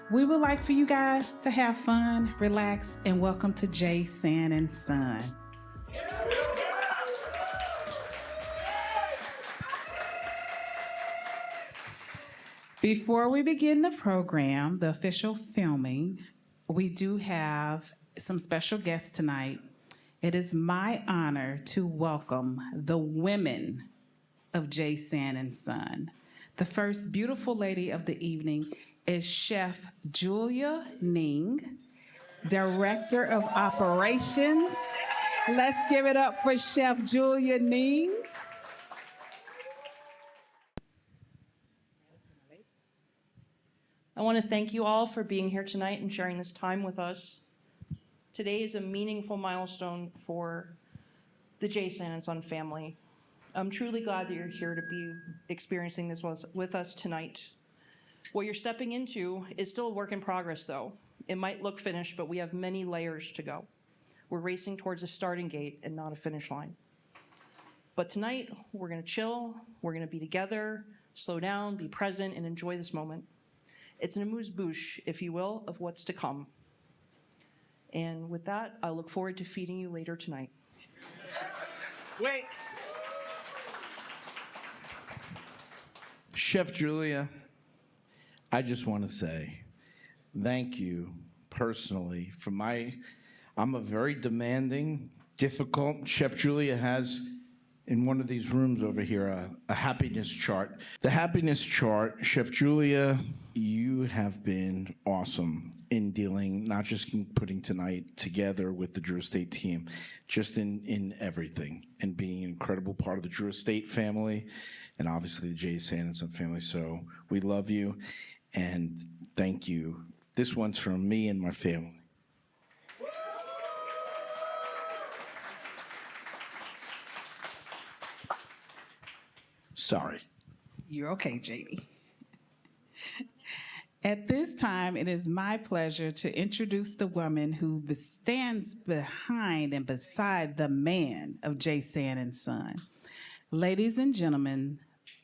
We would like for you guys to have fun, relax, and welcome to J. San and Son. Before we begin the program, the official filming, we do have some special guests tonight. It is my honor to welcome the women of J. San and Son. The first beautiful lady of the evening is Chef Julia Ning, Director of Operations. Let's give it up for Chef Julia Ning. I want to thank you all for being here tonight and sharing this time with us. Today is a meaningful milestone for the J. San and Son family. I'm truly glad that you're here to be experiencing this with us tonight. What you're stepping into is still a work in progress, though. It might look finished, but we have many layers to go. We're racing towards a starting gate and not a finish line. But tonight, we're going to chill, we're going to be together, slow down, be present, and enjoy this moment. It's an amuse-bouche, if you will, of what's to come. And with that, I look forward to feeding you later tonight. Wait. Chef Julia, I just want to say thank you personally for I'm a very demanding, difficult, Chef Julia has in one of these rooms over here a happiness chart. The happiness chart, Chef Julia, you have been awesome in dealing, not just in putting tonight together with the Drew Estate team, just in everything, and being an incredible part of the Drew Estate family, and obviously the J. San and Son family. So we love you, and thank you. This one's from me and my family. Sorry. You're okay, JD. At this time, it is my pleasure to introduce the woman who stands behind and beside the man of J. San and Son. Ladies and gentlemen,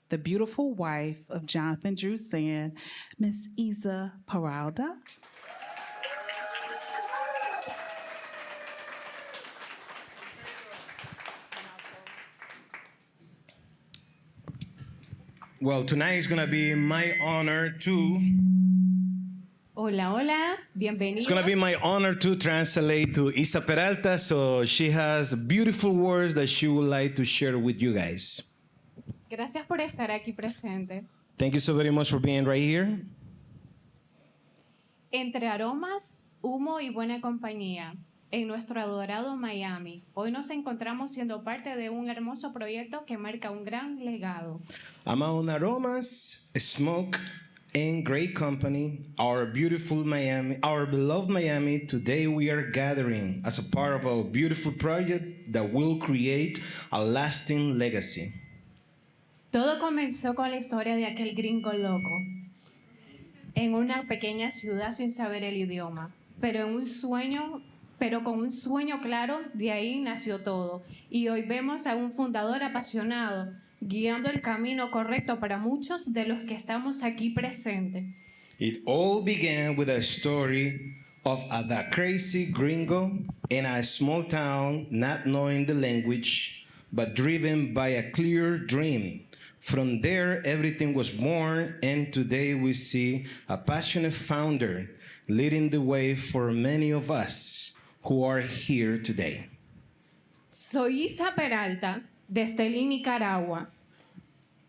the beautiful wife of Jonathan Drew San, Miss Isa Peralta. Well, tonight is gonna be my honor to. Hola, hola, bienvenidos. It's gonna be my honor to translate to Isa Peralta, so she has beautiful words that she would like to share with you guys. Gracias por estar aquí presente. Thank you so very much for being right here. Entre aromas, humo y buena compañía, en nuestro adorado Miami, hoy nos encontramos siendo parte de un hermoso proyecto que marca un gran legado. Among aromas, smoke, and great company, our beautiful Miami, our beloved Miami, today we are gathering as a part of a beautiful project that will create a lasting legacy. Todo comenzó con la historia de aquel gringo loco, en una pequeña ciudad sin saber el idioma, pero con un sueño claro, de ahí nació todo. Y hoy vemos a un fundador apasionado, guiando el camino correcto para muchos de los que estamos aquí presentes. It all began with a story of the crazy gringo in a small town, not knowing the language, but driven by a clear dream. From there, everything was born, and today we see a passionate founder leading the way for many of us who are here today. Soy Isa Peralta, de Estelí, Nicaragua.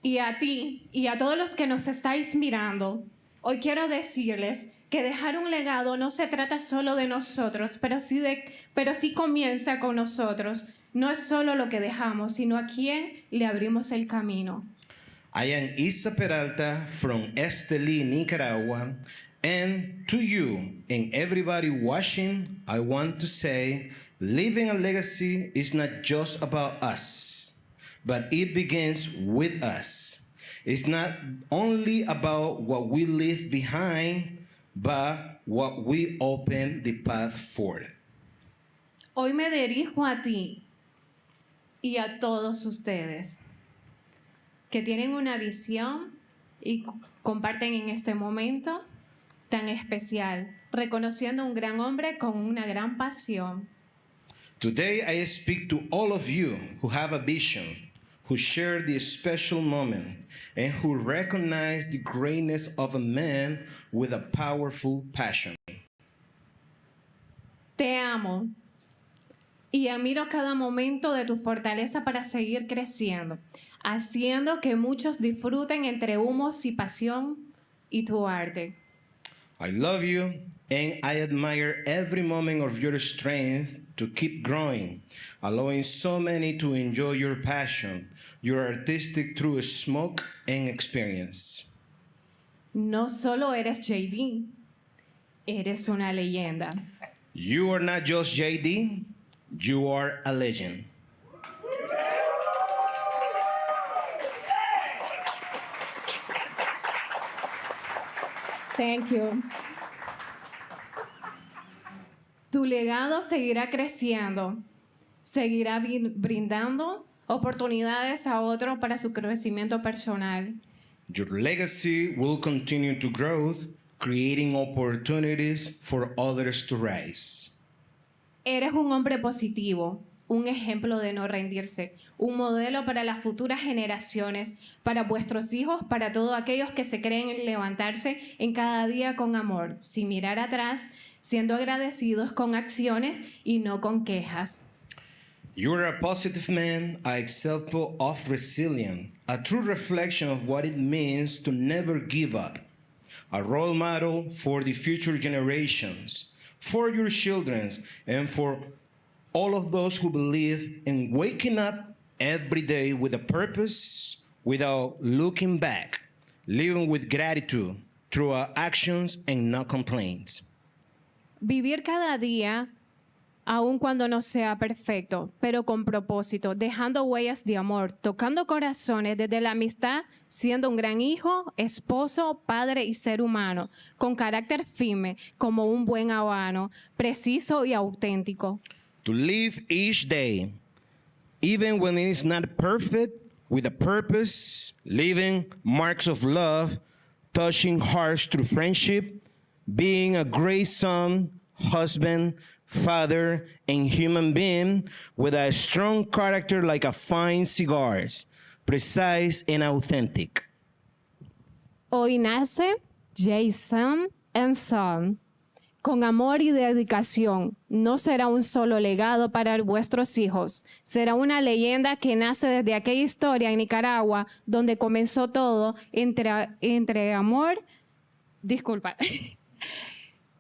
Y a ti y a todos los que nos estáis mirando, hoy quiero decirles que dejar un legado no se trata solo de nosotros, pero sí comienza con nosotros. No es solo lo que dejamos, sino a quién le abrimos el camino. I am Isa Peralta from Estelí, Nicaragua, and to you and everybody watching, I want to say, leaving a legacy is not just about us, but it begins with us. It's not only about what we leave behind, but what we open the path for. Hoy me dirijo a ti y a todos ustedes que tienen una visión y comparten en este momento tan especial, reconociendo un gran hombre con una gran pasión. Today, I speak to all of you who have a vision, who share this special moment, and who recognize the greatness of a man with a powerful passion. Te amo y admiro cada momento de tu fortaleza para seguir creciendo, haciendo que muchos disfruten entre humos y pasión y tu arte. I love you and I admire every moment of your strength to keep growing, allowing so many to enjoy your passion, your artistic through smoke and experience. No solo eres JD, eres una leyenda. You are not just JD, you are a legend. Thank you. Tu legado seguirá creciendo, seguirá brindando oportunidades a otros para su crecimiento personal. Your legacy will continue to grow, creating opportunities for others to rise. Eres un hombre positivo, un ejemplo de no rendirse, un modelo para las futuras generaciones, para vuestros hijos, para todos aquellos que se creen en levantarse en cada día con amor, sin mirar atrás, siendo agradecidos con acciones y no con quejas. You are a positive man, an example of resilience, a true reflection of what it means to never give up, a role model for the future generations, for your children, and for all of those who believe in waking up every day with a purpose without looking back, living with gratitude through our actions and not complaints. Vivir cada día, aun cuando no sea perfecto, pero con propósito, dejando huellas de amor, tocando corazones desde la amistad, siendo un gran hijo, esposo, padre y ser humano, con carácter firme, como un buen habano, preciso y auténtico. To live each day, even when it is not perfect, with a purpose, leaving marks of love, touching hearts through friendship, being a great son, husband, father, and human being with a strong character like a fine cigars, precise and authentic. Hoy nace Jason and Son. Con amor y dedicación, no será un solo legado para vuestros hijos, será una leyenda que nace desde aquella historia en Nicaragua donde comenzó todo entre amor, disculpa,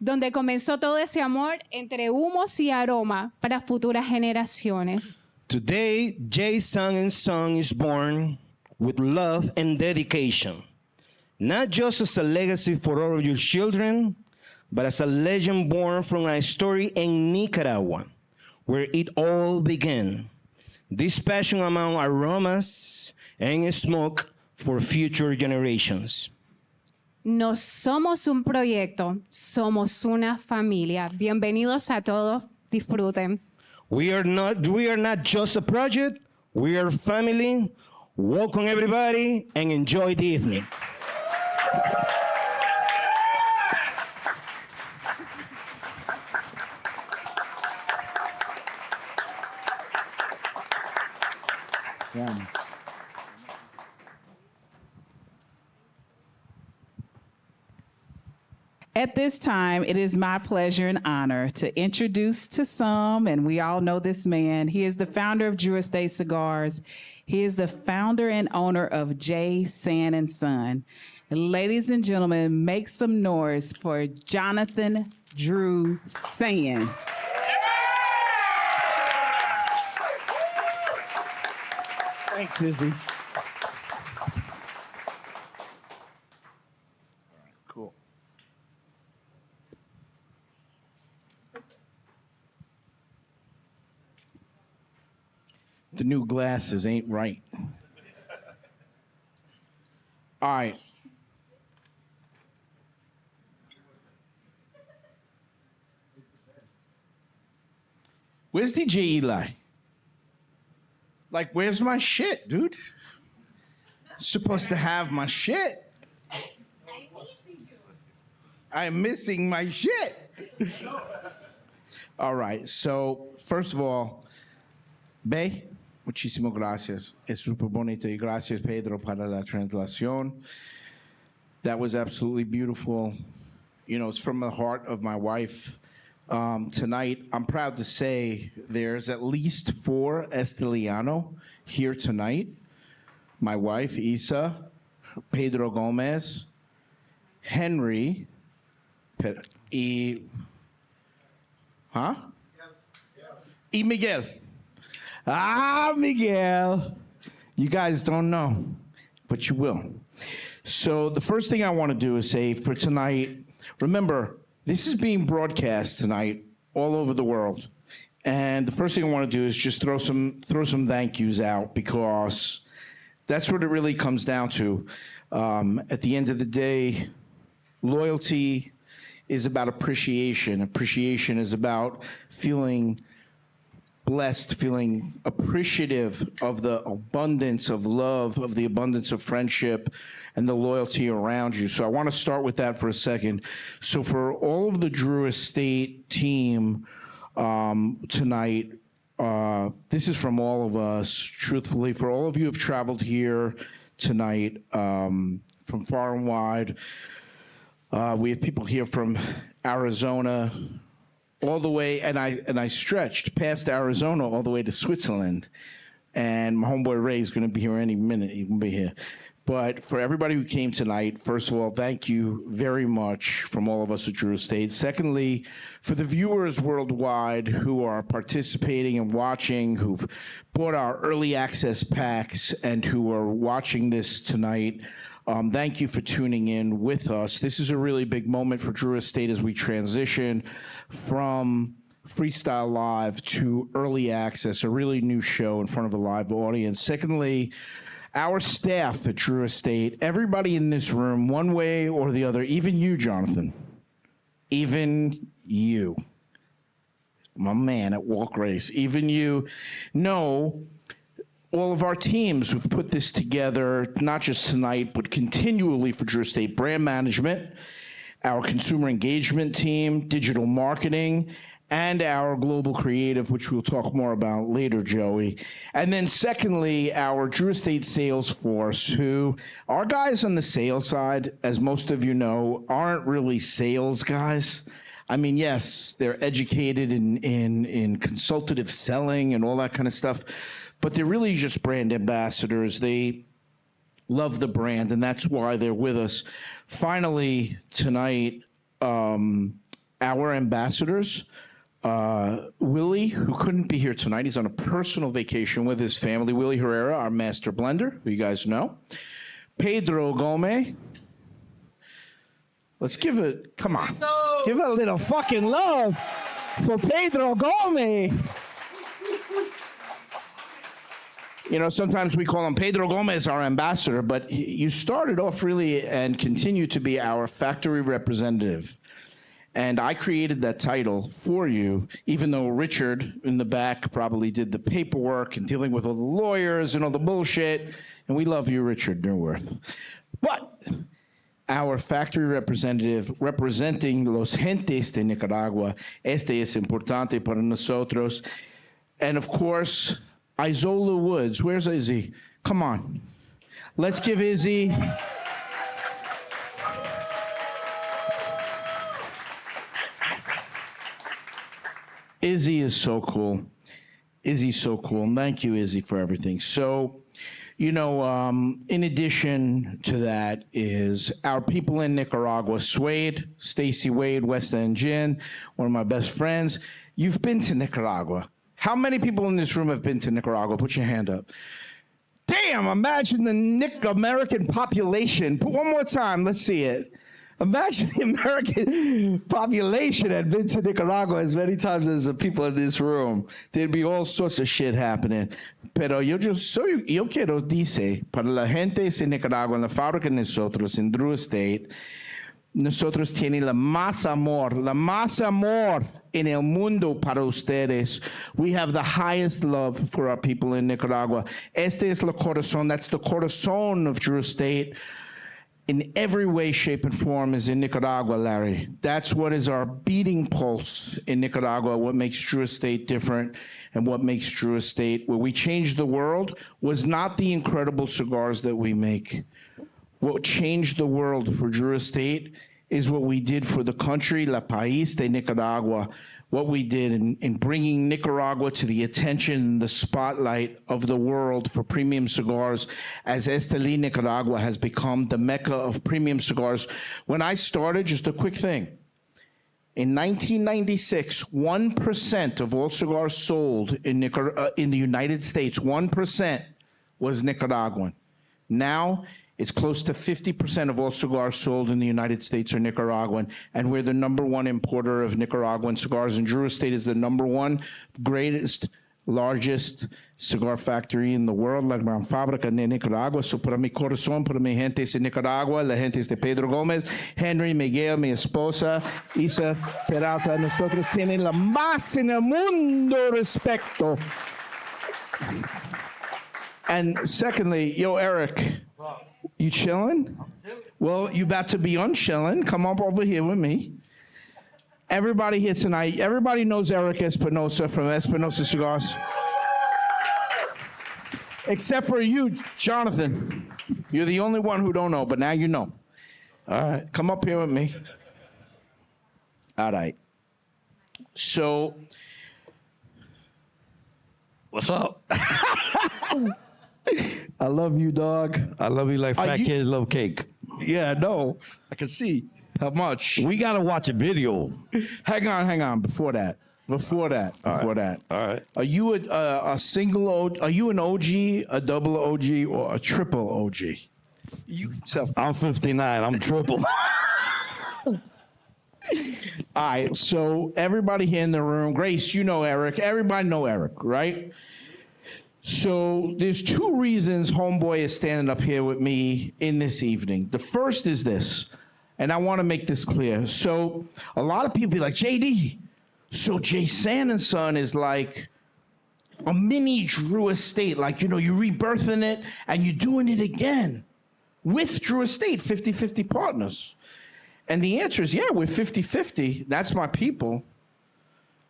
donde comenzó todo ese amor entre humos y aroma para futuras generaciones. Today, Jason and Son is born with love and dedication, not just as a legacy for all of your children, but as a legend born from a story in Nicaragua, where it all began. This passion among aromas and smoke for future generations. No somos un proyecto, somos una familia. Bienvenidos a todos, disfruten. We are not just a project, we are family. Welcome everybody and enjoy the evening. At this time, it is my pleasure and honor to introduce to some, and we all know this man. He is the founder of Drew Estate Cigars. He is the founder and owner of J. San and Son. And ladies and gentlemen, make some noise for Jonathan Drew San. Thanks, Izzy. Cool. The new glasses ain't right. All right. Where's DJ Eli? Like, where's my shit, dude? Supposed to have my shit. I'm missing my shit. All right, so first of all, Be, muchísimas gracias. Es super bonito y gracias, Pedro, para la translación. That was absolutely beautiful. You know, it's from the heart of my wife. Tonight, I'm proud to say there's at least 4 Esteliano here tonight. My wife, Isa, Pedro Gomez, Henry, y Miguel. Miguel. You guys don't know, but you will. So the first thing I want to do is say for tonight, remember, this is being broadcast tonight all over the world. And the first thing I want to do is just throw some thank yous out, because that's what it really comes down to. At the end of the day, loyalty is about appreciation. Appreciation is about feeling blessed, feeling appreciative of the abundance of love, of the abundance of friendship, and the loyalty around you. So I want to start with that for a second. So for all of the Drew Estate team tonight, this is from all of us, truthfully, for all of you who have traveled here tonight from far and wide. We have people here from Arizona, all the way, and I stretched past Arizona all the way to Switzerland. And my homeboy Ray is going to be here any minute. He can be here. But for everybody who came tonight, first of all, thank you very much from all of us at Drew Estate. Secondly, for the viewers worldwide who are participating and watching, who've bought our early access packs and who are watching this tonight, thank you for tuning in with us. This is a really big moment for Drew Estate as we transition from Freestyle Live to early access, a really new show in front of a live audience. Secondly, our staff at Drew Estate, everybody in this room, one way or the other, even you, Jonathan, even you, my man at Walk Race, even you know all of our teams who've put this together, not just tonight, but continually for Drew Estate brand management, our consumer engagement team, digital marketing, and our global creative, which we'll talk more about later, Joey. And then secondly, our Drew Estate sales force, who our guys on the sales side, as most of you know, aren't really sales guys. I mean, yes, they're educated in consultative selling and all that kind of stuff, but they're really just brand ambassadors. They love the brand, and that's why they're with us. Finally, tonight, our ambassadors, Willie, who couldn't be here tonight, he's on a personal vacation with his family. Willie Herrera, our master blender, who you guys know. Pedro Gomez. Let's give it, come on. Give it a little fucking love for Pedro Gomez. You know, sometimes we call him Pedro Gomez, our ambassador, but you started off really and continue to be our factory representative. And I created that title for you, even though Richard in the back probably did the paperwork and dealing with all the lawyers and all the bullshit. And we love you, Richard Neuwirth. But our factory representative representing los gentes de Nicaragua, este es importante para nosotros. And of course, Isola Woods. Where's Izzy? Come on. Let's give Izzy. Izzy is so cool. Izzy's so cool. And thank you, Izzy, for everything. So, you know, in addition to that is our people in Nicaragua, Suede, Stacy Wade, West End Gin, one of my best friends. You've been to Nicaragua. How many people in this room have been to Nicaragua? Put your hand up. Damn, imagine the American population. Put one more time, let's see it. Imagine the American population had been to Nicaragua as many times as the people in this room. There'd be all sorts of shit happening. Pero yo quiero dice, para la gente de Nicaragua, en la fábrica de nosotros, en Drew Estate, nosotros tiene la más amor en el mundo para ustedes. We have the highest love for our people in Nicaragua. Este es el corazón, that's the corazón of Drew Estate. in every way, shape, and form is in Nicaragua, Larry. That's what is our beating pulse in Nicaragua, what makes Drew Estate different and what makes Drew Estate, where we changed the world, was not the incredible cigars that we make. What changed the world for Drew Estate is what we did for the country, La País de Nicaragua, what we did in bringing Nicaragua to the attention, the spotlight of the world for premium cigars, as Esteli, Nicaragua has become the mecca of premium cigars. When I started, just a quick thing, in 1996, 1% of all cigars sold in the United States, 1% was Nicaraguan. Now, it's close to 50% of all cigars sold in the United States are Nicaraguan, and we're the #1 importer of Nicaraguan cigars, and Drew Estate is the #1 greatest, largest cigar factory in the world, la gran fábrica de Nicaragua. So para mi corazón, para mi gente de Nicaragua, la gente de Pedro Gómez, Henry, Miguel, mi esposa, Isa Peralta, nosotros tienen la más en el mundo respeto. And secondly, yo, Eric, you chilling? Well, you about to be unchilling. Come up over here with me. Everybody here tonight, everybody knows Eric Espinosa from Espinosa Cigars. Except for you, Jonathan. You're the only one who don't know, but now you know. All right, come up here with me. All right. So, what's up? I love you, dog. I love you like fat kids love cake. Yeah, no, I can see how much. We gotta watch a video. Hang on. Before that. All right. Are you a single OG? Are you an OG, a double OG, or a triple OG? I'm 59. I'm triple. All right. So everybody here in the room, Grace, you know Eric. Everybody know Eric, right? So there's 2 reasons Homeboy is standing up here with me in this evening. The first is this, and I want to make this clear. So a lot of people be like, JD, so Jay San & Son is like a mini Drew Estate, like, you know, you're rebirthing it and you're doing it again with Drew Estate, 50-50 partners. And the answer is, yeah, we're 50-50. That's my people,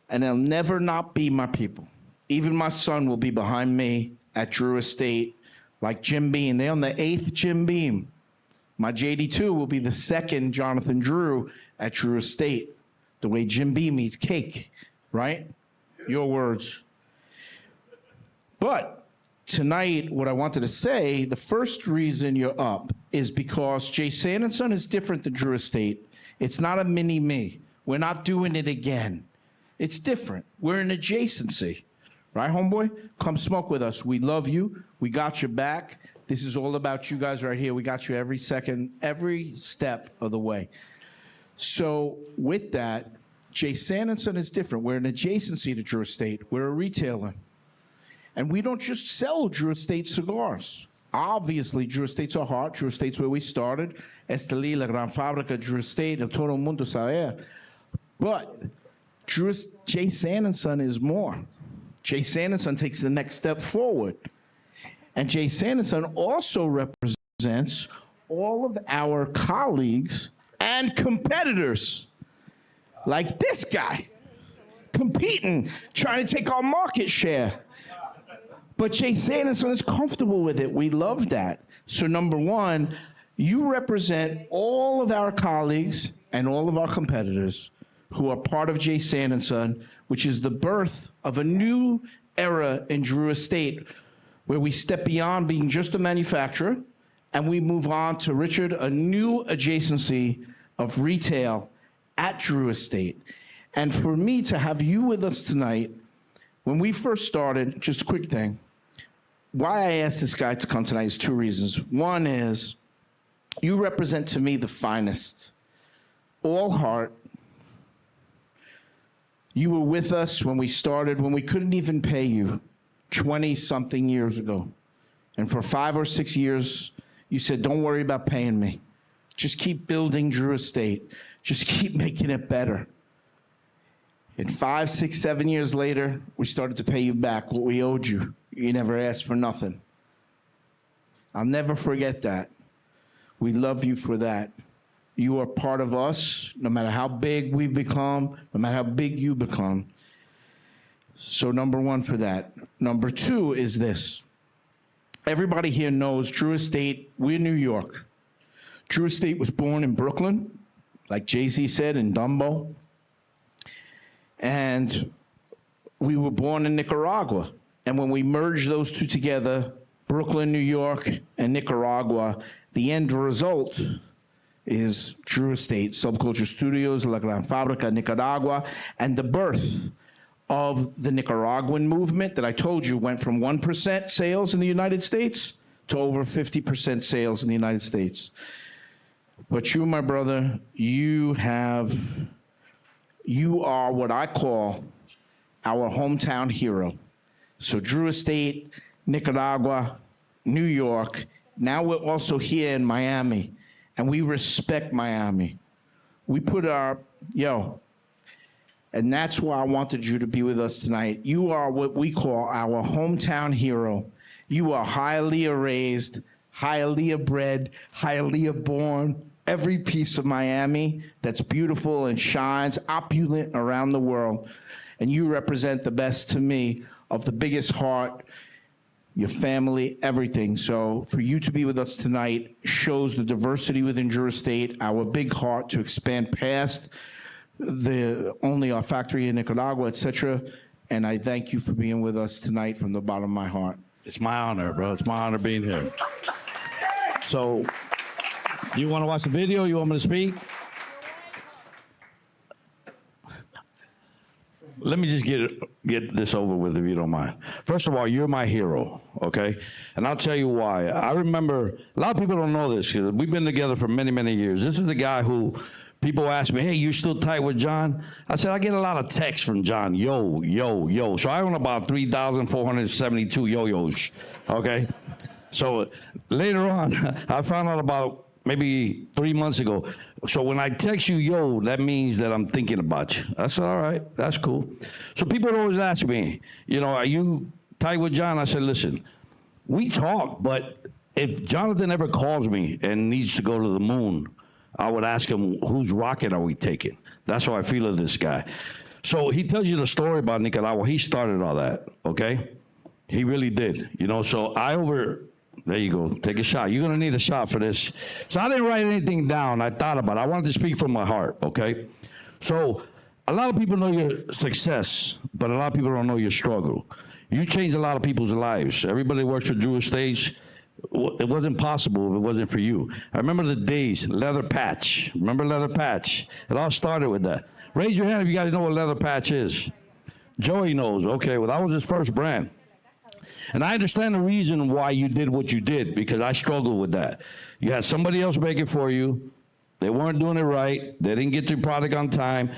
and they'll never not be my people. Even my son will be behind me at Drew Estate, like Jim Beam. They're on the 8th Jim Beam. My JD2 will be the 2nd Jonathan Drew at Drew Estate, the way Jim Beam eats cake, right? Your words. But tonight, what I wanted to say, the first reason you're up is because Jay San & Son is different than Drew Estate. It's not a mini-me. We're not doing it again. It's different. We're an adjacency. Right, homeboy? Come smoke with us. We love you. We got your back. This is all about you guys right here. We got you every second, every step of the way. So with that, Jay San & Son is different. We're an adjacency to Drew Estate. We're a retailer. And we don't just sell Drew Estate cigars. Obviously, Drew Estate's our heart. Drew Estate's where we started. Esteli, la gran fábrica, Drew Estate, el todo el mundo sabe. But Jay San & Son is more. Jay San & Son takes the next step forward. And Jay San & Son also represents all of our colleagues and competitors, like this guy, competing, trying to take our market share. But Jay San & Son is comfortable with it. We love that. So number one, you represent all of our colleagues and all of our competitors who are part of Jay San & Son, which is the birth of a new era in Drew Estate, where we step beyond being just a manufacturer and we move on to, Richard, a new adjacency of retail at Drew Estate. And for me to have you with us tonight, when we first started, just a quick thing, why I asked this guy to come tonight is 2 reasons. One is, you represent to me the finest, all heart. You were with us when we started, when we couldn't even pay you 20-something years ago. And for 5 or 6 years, you said, don't worry about paying me. Just keep building Drew Estate. Just keep making it better. And 5, 6, 7 years later, we started to pay you back what we owed you. You never asked for nothing. I'll never forget that. We love you for that. You are part of us, no matter how big we've become, no matter how big you become. So number one for that. Number two is this. Everybody here knows Drew Estate, we're New York. Drew Estate was born in Brooklyn, like Jay-Z said, in Dumbo. And we were born in Nicaragua. And when we merged those two together, Brooklyn, New York, and Nicaragua, the end result is Drew Estate, Subculture Studios, La Gran Fabrica, Nicaragua, and the birth of the Nicaraguan movement that I told you went from 1% sales in the United States to over 50% sales in the United States. But you, my brother, you are what I call our hometown hero. So Drew Estate, Nicaragua, New York, now we're also here in Miami, and we respect Miami. We put and that's why I wanted you to be with us tonight. You are what we call our hometown hero. You are highly raised, highly bred, highly born, every piece of Miami that's beautiful and shines opulent around the world. And you represent the best to me of the biggest heart, your family, everything. So for you to be with us tonight shows the diversity within Drew Estate, our big heart to expand past only our factory in Nicaragua, etc. And I thank you for being with us tonight from the bottom of my heart. It's my honor, bro. It's my honor being here. So, you want to watch the video? You want me to speak? Let me just get this over with, if you don't mind. First of all, you're my hero, okay? And I'll tell you why. I remember, a lot of people don't know this, because we've been together for many, many years. This is the guy who people ask me, hey, you still tight with John? I said, I get a lot of texts from John, yo, yo, yo. So I own about 3,472 yo-yos, okay? So later on, I found out about maybe 3 months ago. So when I text you, yo, that means that I'm thinking about you. I said, all right, that's cool. So people always ask me, are you tight with John? I said, listen, we talk, but if Jonathan ever calls me and needs to go to the moon, I would ask him, whose rocket are we taking? That's how I feel of this guy. So he tells you the story about Nicaragua. He started all that, okay? He really did, so there you go, take a shot. You're gonna need a shot for this. So I didn't write anything down. I thought about it. I wanted to speak from my heart, okay? So a lot of people know your success, but a lot of people don't know your struggle. You changed a lot of people's lives. Everybody that works for Drew Estates, it wasn't possible if it wasn't for you. I remember the days, Leather Patch. Remember Leather Patch? It all started with that. Raise your hand if you guys know what Leather Patch is. Joey knows. Okay, well, that was his first brand. And I understand the reason why you did what you did, because I struggled with that. You had somebody else make it for you. They weren't doing it right. They didn't get your product on time.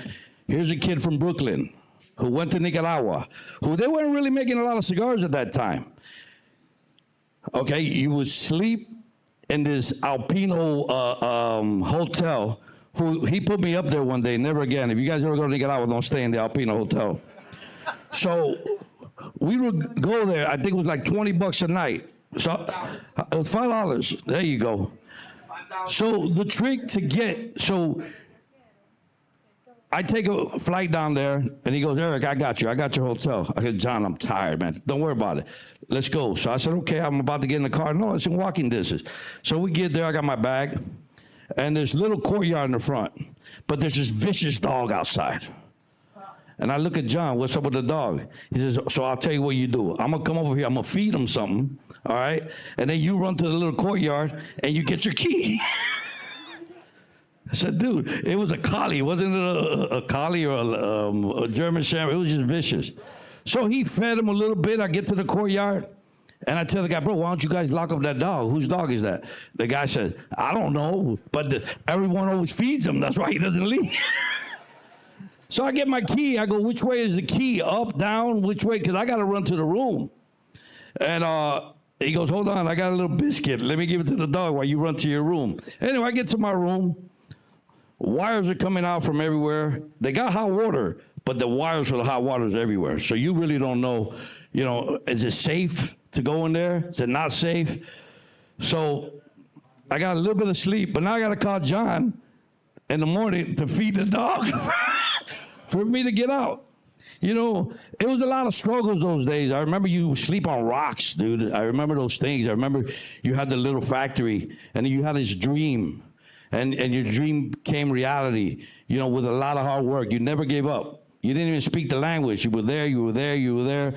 Here's a kid from Brooklyn who went to Nicaragua, who they weren't really making a lot of cigars at that time. Okay, you would sleep in this Alpino hotel. He put me up there one day, never again. If you guys ever go to Nicaragua, don't stay in the Alpino hotel. So we would go there, I think it was like $20 a night. So it was $5. There you go. So the trick to I take a flight down there, and he goes, Eric, I got you. I got your hotel. I said, John, I'm tired, man. Don't worry about it. Let's go. So I said, okay, I'm about to get in the car. No, it's in walking distance. So we get there. I got my bag, and there's a little courtyard in the front, but there's this vicious dog outside. And I look at John, what's up with the dog? He says, so I'll tell you what you do. I'm going to come over here. I'm going to feed him something, all right? And then you run to the little courtyard, and you get your key. I said, dude, it was a collie. It wasn't a collie or a German Shepherd. It was just vicious. So he fed him a little bit. I get to the courtyard, and I tell the guy, bro, why don't you guys lock up that dog? Whose dog is that? The guy said, I don't know, but everyone always feeds him. That's why he doesn't leave. So I get my key. I go, which way is the key? Up, down, which way? Because I got to run to the room. And he goes, hold on, I got a little biscuit. Let me give it to the dog while you run to your room. Anyway, I get to my room. Wires are coming out from everywhere. They got hot water, but the wires for the hot water is everywhere. So you really don't know, is it safe to go in there? Is it not safe? So I got a little bit of sleep, but now I got to call John in the morning to feed the dog for me to get out. You know, it was a lot of struggles those days. I remember you sleep on rocks, dude. I remember those things. I remember you had the little factory, and you had this dream, and your dream became reality, you know, with a lot of hard work. You never gave up. You didn't even speak the language. You were there, you were there, you were there.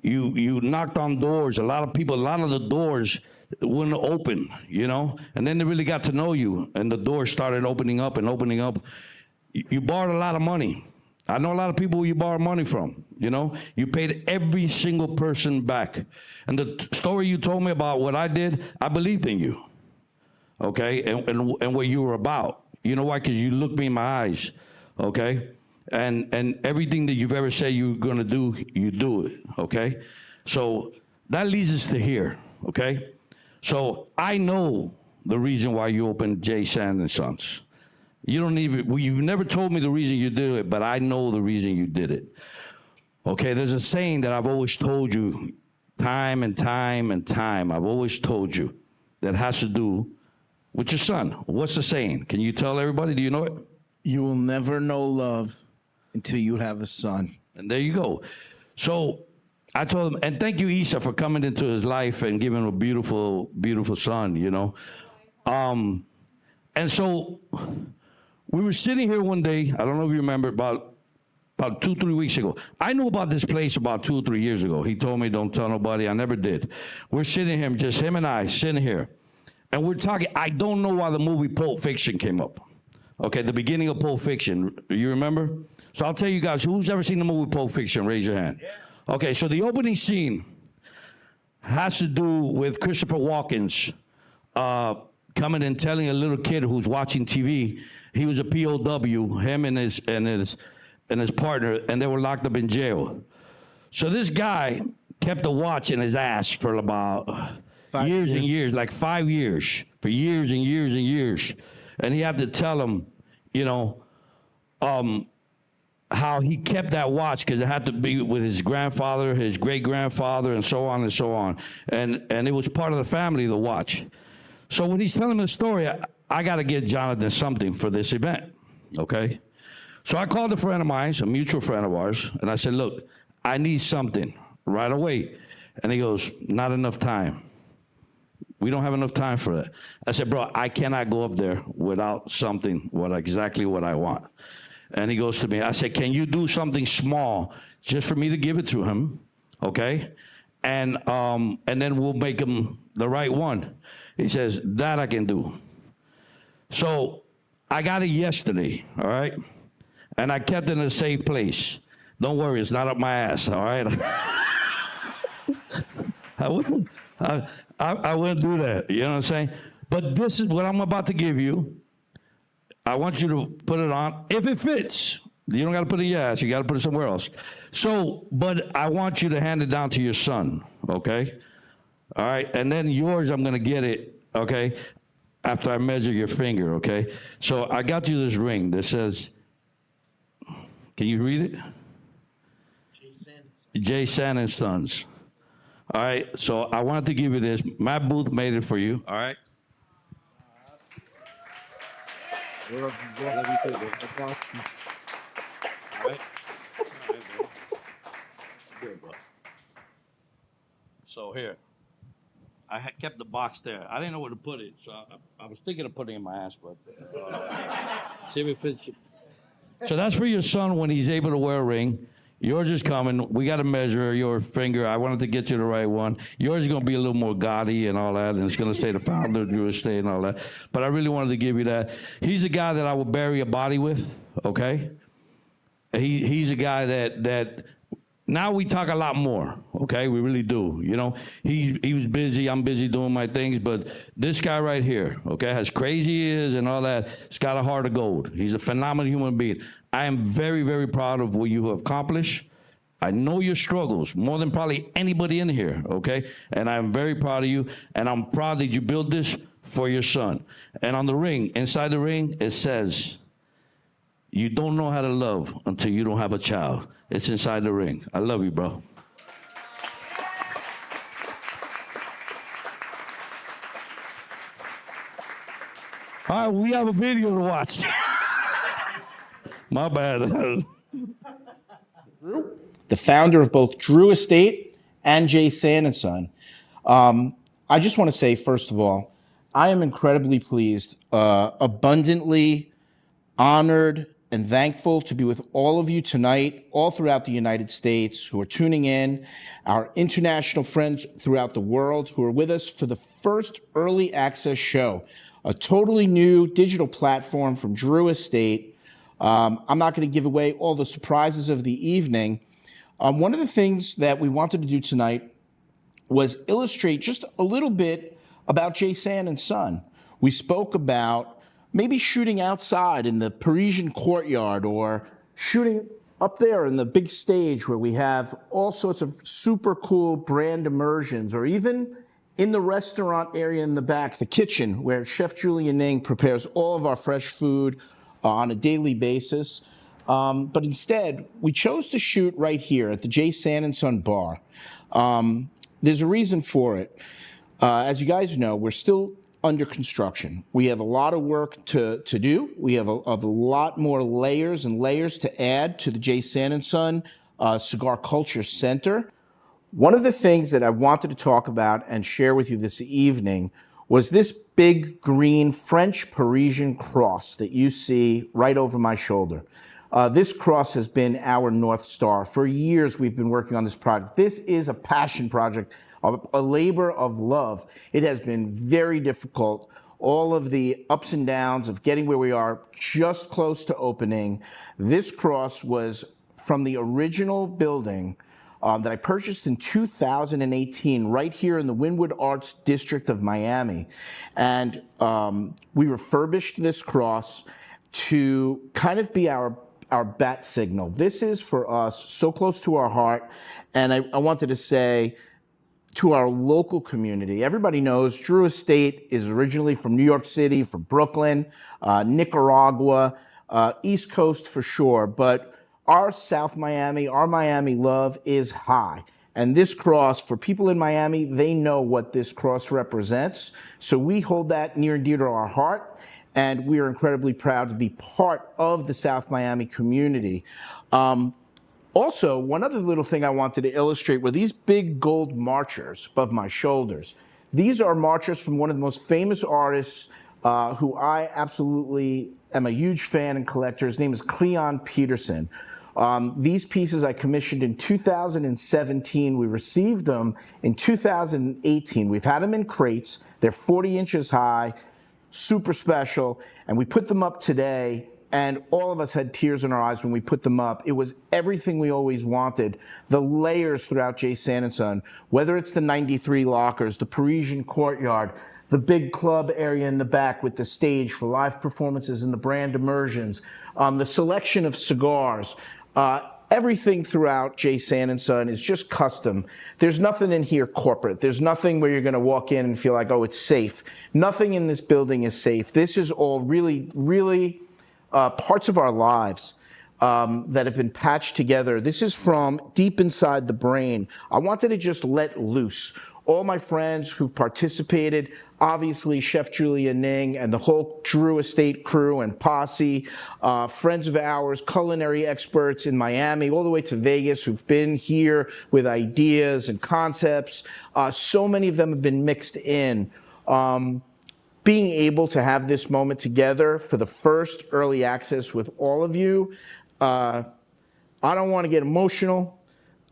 You knocked on doors. A lot of the doors wouldn't open, you know, and then they really got to know you, and the doors started opening up and opening up. You borrowed a lot of money. I know a lot of people who you borrow money from, you know. You paid every single person back. And the story you told me about what I did, I believed in you, okay, and what you were about. You know why? Because you looked me in my eyes, okay? And everything that you've ever said you were going to do, you do it, okay? So that leads us to here, okay? So I know the reason why you opened J. Sand and Sons. You've never told me the reason you did it, but I know the reason you did it. Okay, there's a saying that I've always told you time and time and time. I've always told you that has to do with your son. What's the saying? Can you tell everybody? Do you know it? You will never know love until you have a son. And there you go. So I told him, and thank you, Isa, for coming into his life and giving him a beautiful, beautiful son, you know. And so we were sitting here one day, I don't know if you remember, about 2-3 weeks ago. I knew about this place about 2 or 3 years ago. He told me, don't tell nobody. I never did. We're sitting here, just him and I, sitting here. And we're talking, I don't know why the movie Pulp Fiction came up. Okay, the beginning of Pulp Fiction. You remember? So I'll tell you guys, who's ever seen the movie Pulp Fiction? Raise your hand. Yeah. Okay, so the opening scene has to do with Christopher Walken's coming and telling a little kid who's watching TV, he was a POW, him and his partner, and they were locked up in jail. So this guy kept a watch in his ass for about years and years, like 5 years, for years and years and years. And he had to tell him, you know, how he kept that watch because it had to be with his grandfather, his great-grandfather, and so on and so on. And it was part of the family, the watch. So when he's telling the story, I got to get Jonathan something for this event, okay? So I called a friend of mine, a mutual friend of ours, and I said, look, I need something right away. And he goes, not enough time. We don't have enough time for that. I said, bro, I cannot go up there without something, exactly what I want. And he goes to me, I said, can you do something small just for me to give it to him, okay? And then we'll make him the right one. He says, that I can do. So I got it yesterday, all right? And I kept it in a safe place. Don't worry, it's not up my ass, all right? I wouldn't do that, you know what I'm saying? But this is what I'm about to give you. I want you to put it on, if it fits. You don't got to put it in your ass, you got to put it somewhere else. So, but I want you to hand it down to your son, okay? All right, and then yours, I'm gonna get it, okay, after I measure your finger, okay? So I got you this ring that says, can you read it? J. Sand and Sons. All right, so I wanted to give you this. Matt Booth made it for you, all right? So here, I kept the box there. I didn't know where to put it, so I was thinking of putting it in my ass, but see if it fits. So that's for your son when he's able to wear a ring. Yours is coming. We got to measure your finger. I wanted to get you the right one. Yours is going to be a little more gaudy and all that, and it's going to say the founder of Jewish State and all that. But I really wanted to give you that. He's a guy that I will bury a body with, okay? He's a guy that now we talk a lot more, okay? We really do, you know? He was busy. I'm busy doing my things, but this guy right here, okay, as crazy he is and all that, he's got a heart of gold. He's a phenomenal human being. I am very, very proud of what you have accomplished. I know your struggles more than probably anybody in here, okay? And I'm very proud of you, and I'm proud that you built this for your son. And on the ring, inside the ring, it says, you don't know how to love until you don't have a child. It's inside the ring. I love you, bro. All right, we have a video to watch. My bad. The founder of both Drew Estate and J. Sand and Son. I just want to say, first of all, I am incredibly pleased, abundantly honored, and thankful to be with all of you tonight, all throughout the United States who are tuning in, our international friends throughout the world who are with us for the first early access show, a totally new digital platform from Drew Estate. I'm not going to give away all the surprises of the evening. One of the things that we wanted to do tonight was illustrate just a little bit about J. Sand and Son. We spoke about maybe shooting outside in the Parisian courtyard or shooting up there in the big stage where we have all sorts of super cool brand immersions, or even in the restaurant area in the back, the kitchen, where Chef Julia Ning prepares all of our fresh food on a daily basis. But instead, we chose to shoot right here at the J. Sand and Son bar. There's a reason for it. As you guys know, we're still under construction. We have a lot of work to do. We have a lot more layers and layers to add to the J. Sand and Son Cigar Culture Center. One of the things that I wanted to talk about and share with you this evening was this big green French Parisian cross that you see right over my shoulder. This cross has been our North Star. For years, we've been working on this project. This is a passion project, a labor of love. It has been very difficult. All of the ups and downs of getting where we are, just close to opening. This cross was from the original building that I purchased in 2018, right here in the Wynwood Arts District of Miami. And we refurbished this cross to kind of be our bat signal. This is for us so close to our heart. And I wanted to say to our local community, everybody knows Drew Estate is originally from New York City, from Brooklyn, Nicaragua, East Coast for sure. But our South Miami, our Miami love is high. And this cross, for people in Miami, they know what this cross represents. So we hold that near and dear to our heart. And we are incredibly proud to be part of the South Miami community. Also, one other little thing I wanted to illustrate were these big gold marchers above my shoulders. These are marchers from one of the most famous artists who I absolutely am a huge fan and collector. His name is Cleon Peterson. These pieces I commissioned in 2017. We received them in 2018. We've had them in crates. They're 40 inches high, super special, and we put them up today, and all of us had tears in our eyes when we put them up. It was everything we always wanted. The layers throughout J. Sand and Son, whether it's the 93 lockers, the Parisian courtyard, the big club area in the back with the stage for live performances and the brand immersions, the selection of cigars, everything throughout J. Sand and Son is just custom. There's nothing in here corporate. There's nothing where you're going to walk in and feel like, oh, it's safe. Nothing in this building is safe. This is all really, really parts of our lives that have been patched together. This is from deep inside the brain. I wanted to just let loose. All my friends who participated, obviously Chef Julia Ning and the whole Drew Estate crew and posse, friends of ours, culinary experts in Miami, all the way to Vegas, who've been here with ideas and concepts. So many of them have been mixed in. Being able to have this moment together for the first early access with all of you, I don't want to get emotional.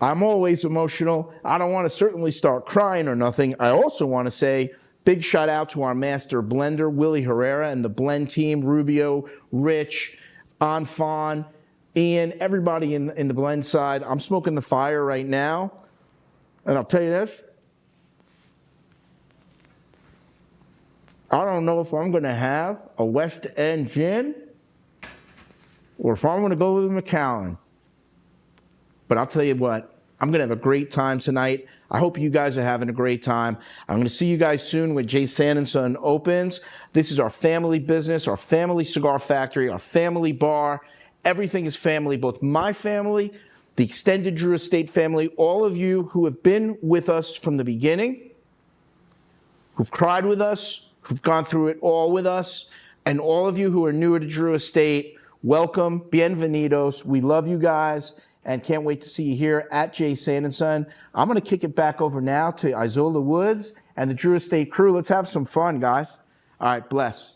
I'm always emotional. I don't want to certainly start crying or nothing. I also want to say big shout out to our master blender, Willie Herrera, and the blend team, Rubio, Rich, Anfon, Ian, everybody in the blend side. I'm smoking the fire right now. And I'll tell you this. I don't know if I'm going to have a West End gin or if I'm going to go with a Macallan. But I'll tell you what, I'm going to have a great time tonight. I hope you guys are having a great time. I'm going to see you guys soon when J. Sand and Son opens. This is our family business, our family cigar factory, our family bar. Everything is family, both my family, the extended Drew Estate family, all of you who have been with us from the beginning, who've cried with us, who've gone through it all with us. And all of you who are newer to Drew Estate, welcome, bienvenidos. We love you guys and can't wait to see you here at J. Sand & Son. I'm going to kick it back over now to Isola Woods and the Drew Estate crew. Let's have some fun, guys. All right, bless.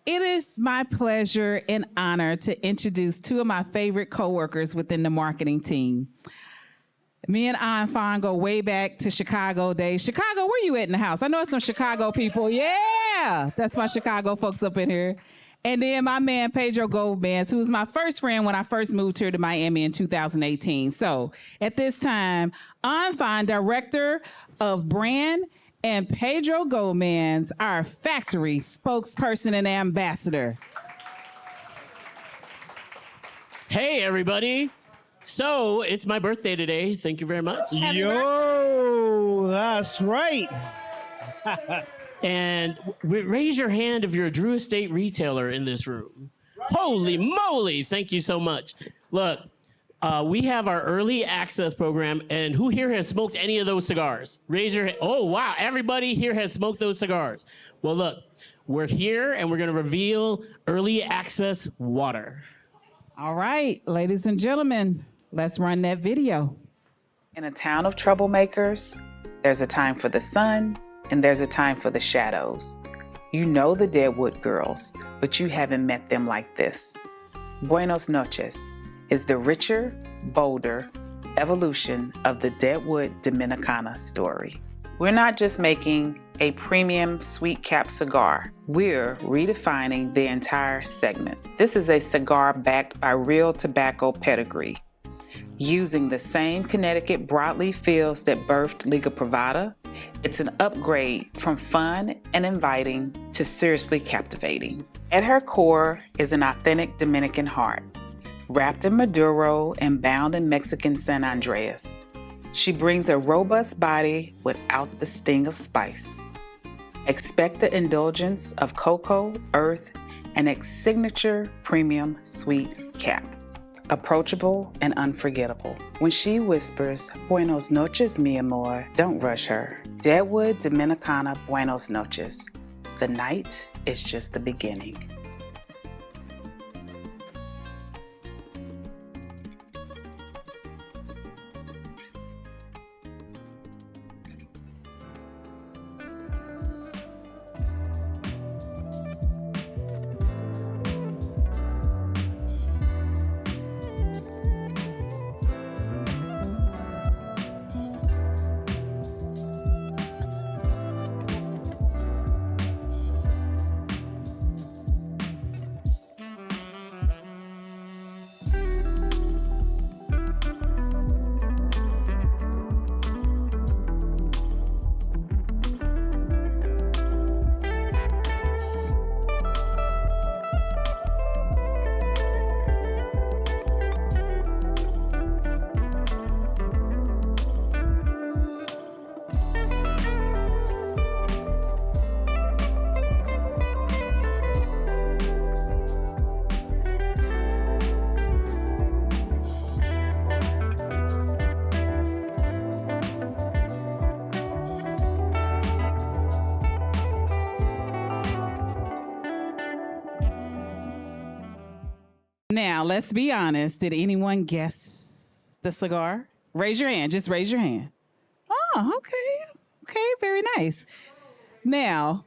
It is my pleasure and honor to introduce two of my favorite coworkers within the marketing team. Me and Anfon go way back to Chicago days. Chicago, where you at in the house? I know it's some Chicago people. Yeah, that's my Chicago folks up in here. And then my man, Pedro Gomez, who was my first friend when I first moved here to Miami in 2018. So at this time, Anfon, Director of Brand, and Pedro Gomez, our factory spokesperson and ambassador. Hey, everybody. So it's my birthday today. Thank you very much. Yo, that's right. And raise your hand if you're a Drew Estate retailer in this room. Holy moly. Thank you so much. Look, we have our early access program. And who here has smoked any of those cigars? Raise your hand. Oh, wow. Everybody here has smoked those cigars. Well, look, we're here and we're going to reveal early access water. All right, ladies and gentlemen, let's run that video. In a town of troublemakers, there's a time for the sun and there's a time for the shadows. You know the Deadwood girls, but you haven't met them like this. Buenos Noches is the richer, bolder evolution of the Deadwood Dominicana story. We're not just making a premium sweet cap cigar. We're redefining the entire segment. This is a cigar backed by real tobacco pedigree. Using the same Connecticut broadleaf fields that birthed Liga Privada, it's an upgrade from fun and inviting to seriously captivating. At her core is an authentic Dominican heart, wrapped in Maduro and bound in Mexican San Andreas. She brings a robust body without the sting of spice. Expect the indulgence of cocoa, earth, and a signature premium sweet cap. Approachable and unforgettable. When she whispers, Buenos noches, mi amor, don't rush her. Deadwood Dominicana Buenos noches. The night is just the beginning. Now, let's be honest. Did anyone guess the cigar? Raise your hand. Just raise your hand. Oh, okay. Okay, very nice. Now,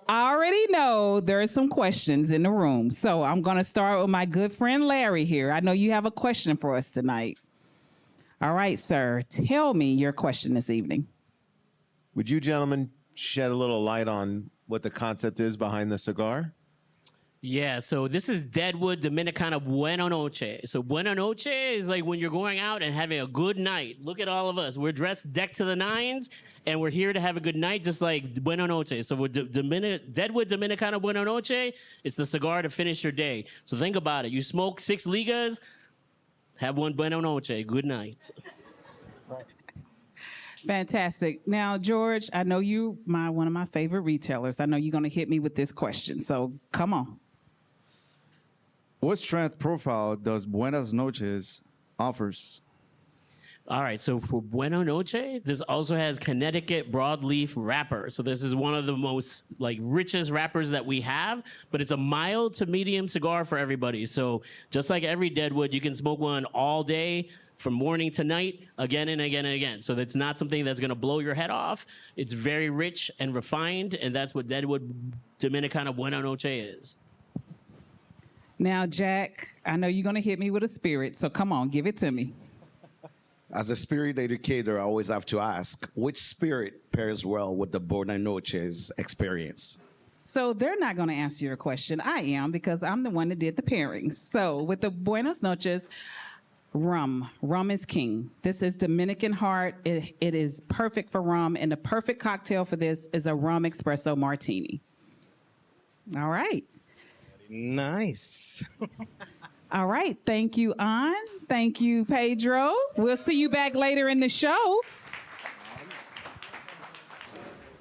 I already know there are some questions in the room. So I'm going to start with my good friend Larry here. I know you have a question for us tonight. All right, sir. Tell me your question this evening. Would you gentlemen shed a little light on what the concept is behind the cigar? Yeah, so this is Deadwood Dominicana Buena Noche. So Buena Noche is like when you're going out and having a good night. Look at all of us. We're dressed decked to the nines, and we're here to have a good night, just like Buena Noche. So we're Deadwood Dominicana Buena Noche. It's the cigar to finish your day. So think about it. You smoke 6 ligas, have one Buena Noche. Good night. Fantastic. Now, George, I know you one of my favorite retailers. I know you're going to hit me with this question. So come on. What strength profile does Buenas Noches offers? All right, so for Buena Noche, this also has Connecticut broadleaf wrapper. So this is one of the most like richest wrappers that we have, but it's a mild to medium cigar for everybody. So just like every Deadwood, you can smoke one all day from morning to night, again and again and again. So that's not something that's gonna blow your head off. It's very rich and refined, and that's what Deadwood Dominicana Buena Noche is. Now, Jack, I know you're going to hit me with a spirit, so come on, give it to me. As a spirit educator, I always have to ask, which spirit pairs well with the Buena Noches experience? So they're not going to answer your question. I am, because I'm the one that did the pairings. So with the Buenas Noches, rum. Rum is king. This is Dominican Heart. It is perfect for rum, and the perfect cocktail for this is a rum espresso martini. All right. Nice. All right. Thank you, An. Thank you, Pedro. We'll see you back later in the show.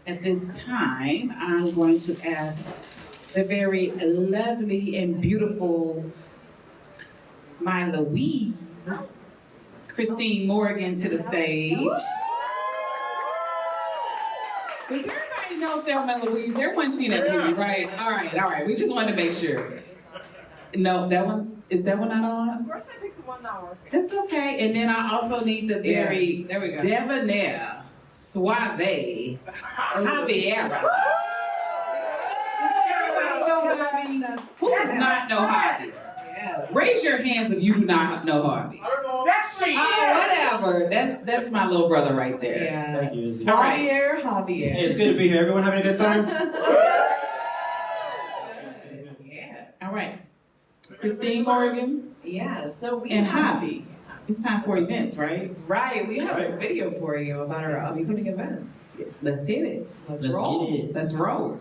At this time, I'm going to ask the very lovely and beautiful my Louise, Christine Morgan, to the stage. Does everybody know Thelma and Louise? Everyone's seen that movie, right? All right. We just wanted to make sure. No, is that one not on? Of course I picked the one not working. That's okay. And then I also need the very debonair, suave, Javier. Who does not know Javier? Raise your hands if you do not know Harvey. That's she. Whatever. That's my little brother right there. Yeah. Thank you. Javier. Hey, it's good to be here. Everyone having a good time? All right. Christine Morgan Yeah, so we and have, Javi. It's time for events, right? right, we have a video for you about our upcoming events. Let's hit it. Let's roll. Get it. Let's roll.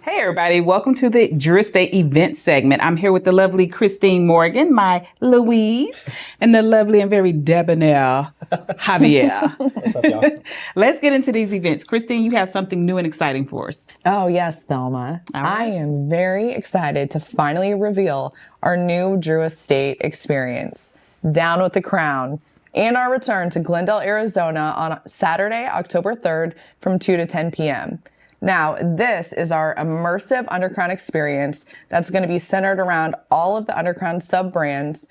Hey, everybody. Welcome to the Drew Estate event segment. I'm here with the lovely Christine Morgan, my Louise, and the lovely and very debonair Javier. What's up, y'all? Let's get into these events. Christine, you have something new and exciting for us. Oh, yes, Thelma. All right. I am very excited to finally reveal our new Drew Estate experience, Down with the Crown, and our return to Glendale, Arizona on Saturday, October 3rd from 2 to 10 p.m. Now, this is our immersive Undercrown experience that's going to be centered around all of the Undercrown sub-brands.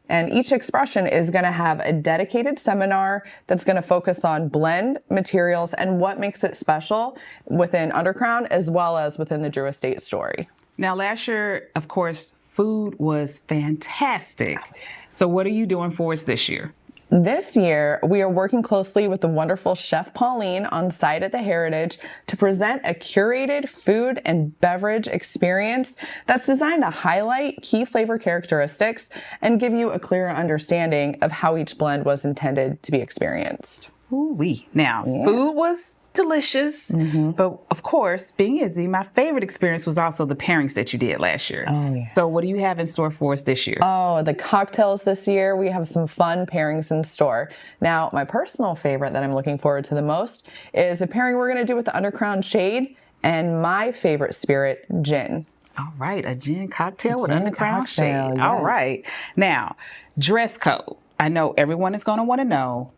And each expression is going to have a dedicated seminar that's going to focus on blend, materials, and what makes it special within Undercrown as well as within the Drew Estate story. Now, last year, of course, food was fantastic. So what are you doing for us this year? This year, we are working closely with the wonderful Chef Pauline on site at the Heritage to present a curated food and beverage experience that's designed to highlight key flavor characteristics and give you a clearer understanding of how each blend was intended to be experienced. Ooh-wee. Now, food was delicious, but of course, being Izzy, my favorite experience was also the pairings that you did last year. Oh, yeah. So what do you have in store for us this year? Oh, the cocktails this year, we have some fun pairings in store. Now, my personal favorite that I'm looking forward to the most is a pairing we're going to do with the Undercrown Shade and my favorite spirit, gin. All right, a gin cocktail with Gin Undercrown cocktail, Shade. All yes. right. Now, dress code. I know everyone is going to want to know,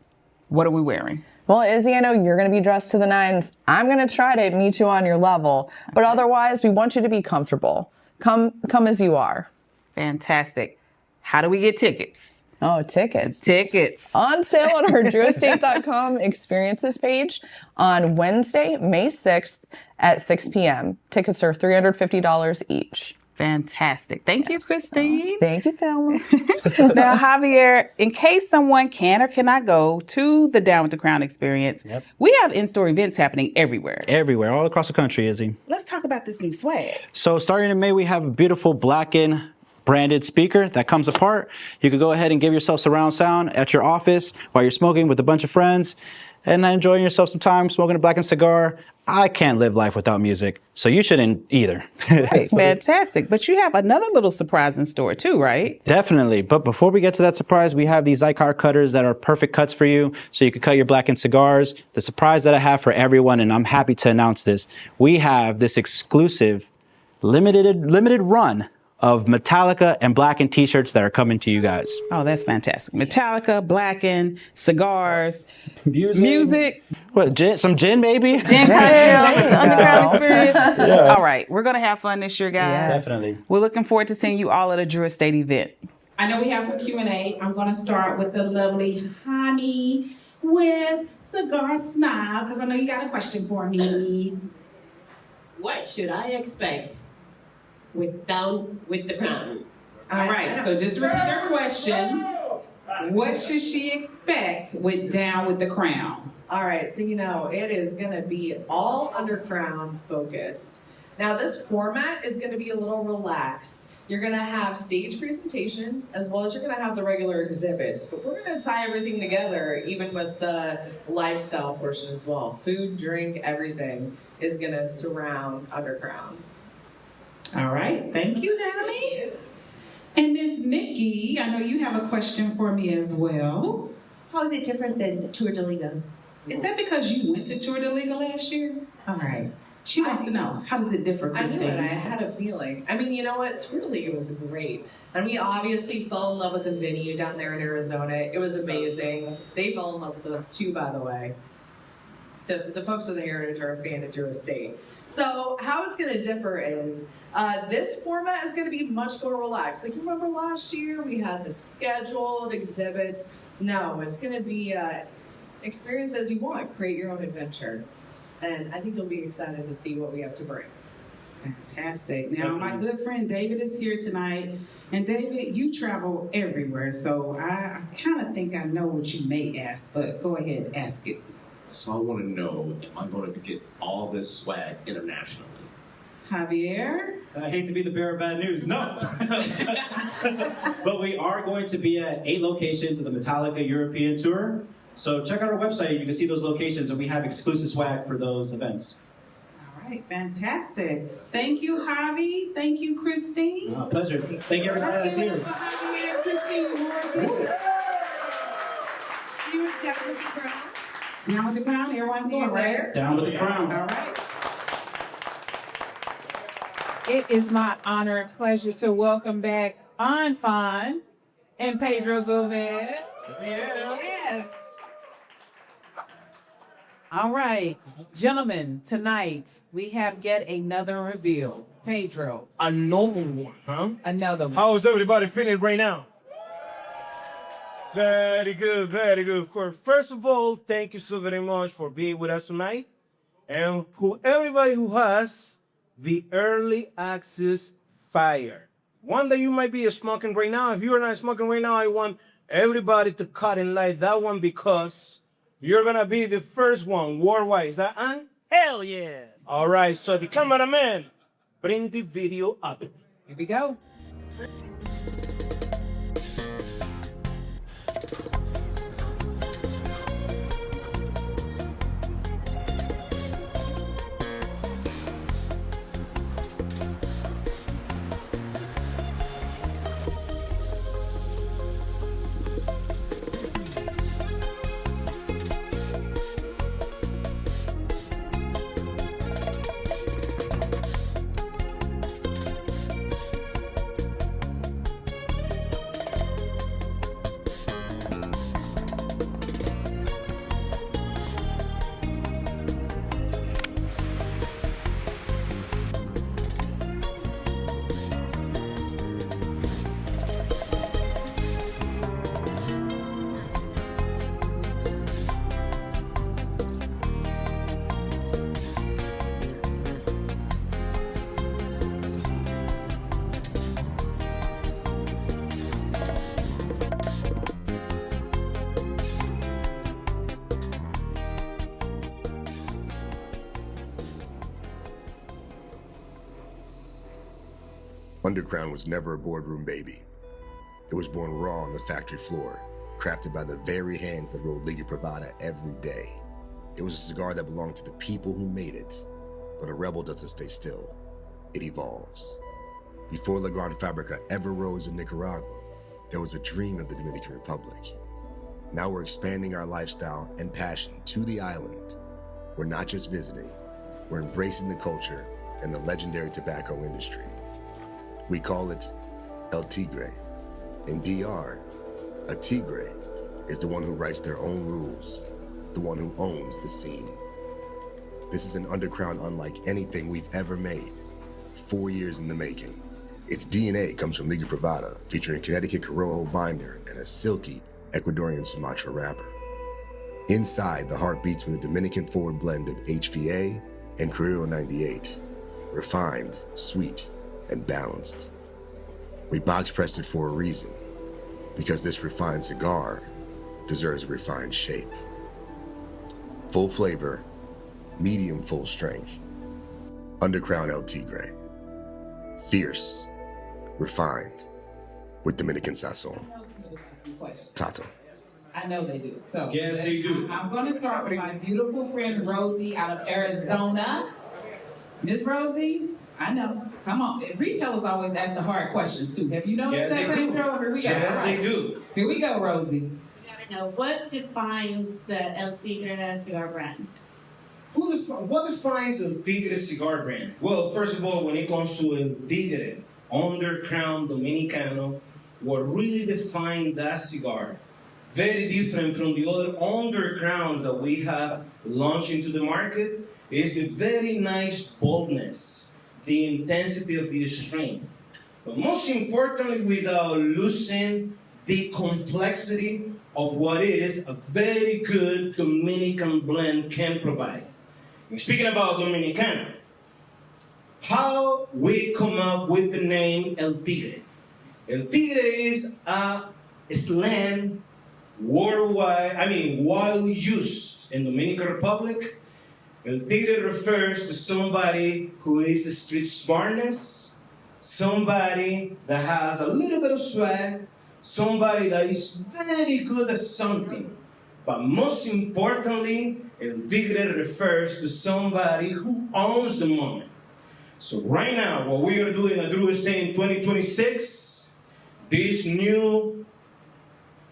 what are we wearing? Well, Izzy, I know you're going to be dressed to the nines. I'm going to try to meet you on your level, but otherwise, we want you to be comfortable. Come as you are. Fantastic. How do we get tickets? Oh, tickets. Tickets. On sale on our drewestate.com experiences page on Wednesday, May 6th at 6 p.m. Tickets are $350 each. Fantastic. Thank you, Christine. Thank you, Thelma. Now, Javier, in case someone can or cannot go to the Down with the Crown experience, we have in-store events happening everywhere. Everywhere, all across the country, Izzy. Let's talk about this new swag. So starting in May, we have a beautiful Blackened branded speaker that comes apart. You could go ahead and give yourself surround sound at your office while you're smoking with a bunch of friends and enjoying yourself some time smoking a Blackened cigar. I can't live life without music, so you shouldn't either. Right, fantastic. But you have another little surprise in store too, right? Definitely. But before we get to that surprise, we have these Zycar cutters that are perfect cuts for you, so you can cut your Blackened cigars. The surprise that I have for everyone, and I'm happy to announce this, we have this exclusive limited run of Metallica and Blackened t-shirts that are coming to you guys. Oh, that's fantastic. Metallica, Blackened, cigars, music. What, some gin maybe? Gin cocktails, the underground experience. All right, we're gonna have fun this year, guys. Yes. Definitely. We're looking forward to seeing you all at a Drew Estate event. I know we have some Q&A. I'm gonna start with the lovely Honey with Cigar Snob, because I know you got a question for me. What should I expect with Down with the Crown? All right, so just to repeat your question, what should she expect with Down with the Crown? All right, so it is going to be all under Crown focused. Now, this format is going to be a little relaxed. You're going to have stage presentations as well as you're going to have the regular exhibits. But we're going to tie everything together, even with the lifestyle portion as well. Food, drink, everything is going to surround Under Crown. All right, thank you, Honey. And Miss Nikki, I know you have a question for me as well. How is it different than Tour de Liga? Is that because you went to Tour de Liga last year? All right. She wants to know, how does it differ, Christine? I knew it. I had a feeling. I mean, you know what? Tour de Liga was great. And we obviously fell in love with the venue down there in Arizona. It was amazing. They fell in love with us too, by the way. The folks of the Heritage are a fan of Drew Estate. So how it's going to differ is this format is going to be much more relaxed. Like, remember last year we had the scheduled exhibits? No, it's going to be experience as you want. Create your own adventure. And I think you'll be excited to see what we have to bring. Fantastic. Now, my good friend David is here tonight. And David, you travel everywhere, so I kind of think I know what you may ask, but go ahead, ask it. So I want to know, am I going to get all this swag internationally? Javier? I hate to be the bearer of bad news, no. But we are going to be at 8 locations of the Metallica European Tour. So check out our website, you can see those locations, and we have exclusive swag for those events. All right, fantastic. Thank you, Javi. Thank you, Christine. Pleasure. Thank you, everybody that's here. Javi and Christine. You were down with the Crown? Down with the Crown, everyone's going right? Down with the Crown. All right. It is my honor and pleasure to welcome back Anfan and Pedro Zoved. Yes. All right, gentlemen, tonight we have yet another reveal. Pedro. Another one, huh? Another one. How is everybody feeling right now? Very good, very good. Of course, first of all, thank you so very much for being with us tonight. And everybody who has the early access fire. One that you might be smoking right now. If you're not smoking right now, I want everybody to cut and light that one because you're gonna be the first one worldwide. Is that on? Hell yeah. All right, so the cameraman, bring the video up. Here we go. Underground was never a boardroom baby. It was born raw on the factory floor, crafted by the very hands that rolled Liga Privada every day. It was a cigar that belonged to the people who made it, but a rebel doesn't stay still. It evolves. Before La Grande Fabrica ever rose in Nicaragua, there was a dream of the Dominican Republic. Now we're expanding our lifestyle and passion to the island. We're not just visiting, we're embracing the culture and the legendary tobacco industry. We call it El Tigre. In DR, a tigre is the one who writes their own rules, the one who owns the scene. This is an underground unlike anything we've ever made. 4 years in the making. Its DNA comes from Liga Privada, featuring Connecticut Corojo binder and a silky Ecuadorian Sumatra wrapper. Inside, the heart beats with a Dominican forward blend of HVA and Criollo 98. Refined, sweet, and balanced. We box pressed it for a reason, because this refined cigar deserves a refined shape. Full flavor, medium full strength. Undercrown El Tigre. Fierce, refined, with Dominican sazon. Tato. I know they do. So Yes, they do. I'm going to start with my beautiful friend Rosie out of Arizona. Miss Rosie, I know. Come on. Retailers always ask the hard questions too. Have you noticed that, Pedro? Here we go. Yes, All right. they do. Here we go, Rosie. Now, what defines the El Tigre cigar brand? What defines El Tigre cigar brand? Well, first of all, when it comes to El Tigre, Undercrown Dominicano, what really defines that cigar, very different from the other undercrowns that we have launched into the market, is the very nice boldness, the intensity of the strain. But most importantly, without losing the complexity of what is a very good Dominican blend can provide. And speaking about Dominicana, how we come up with the name El Tigre. El Tigre is a slang wild use in Dominican Republic. El Tigre refers to somebody who is a street smartness, somebody that has a little bit of swag, somebody that is very good at something. But most importantly, El Tigre refers to somebody who owns the moment. So right now, what we are doing at Drew Estate in 2026, this new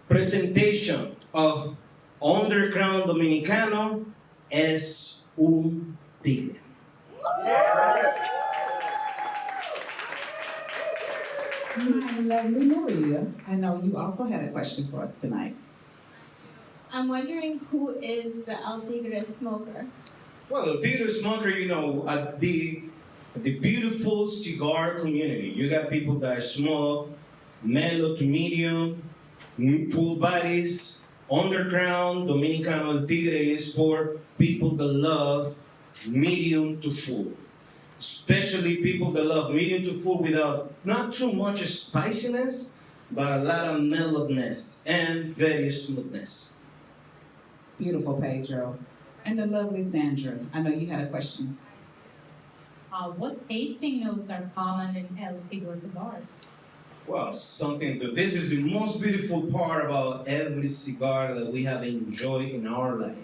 presentation of Underground Dominicano es un tigre. My lovely Maria, I know you also had a question for us tonight. I'm wondering who is the El Tigre smoker? Well, El Tigre smoker, the beautiful cigar community. You got people that smoke mellow to medium, full bodies. Underground Dominicano El Tigre is for people that love medium to full. Especially people that love medium to full without not too much spiciness, but a lot of mellowness and very smoothness. Beautiful, Pedro. And the lovely Sandra, I know you had a question. What tasting notes are common in El Tigre cigars? Well, this is the most beautiful part about every cigar that we have enjoyed in our life,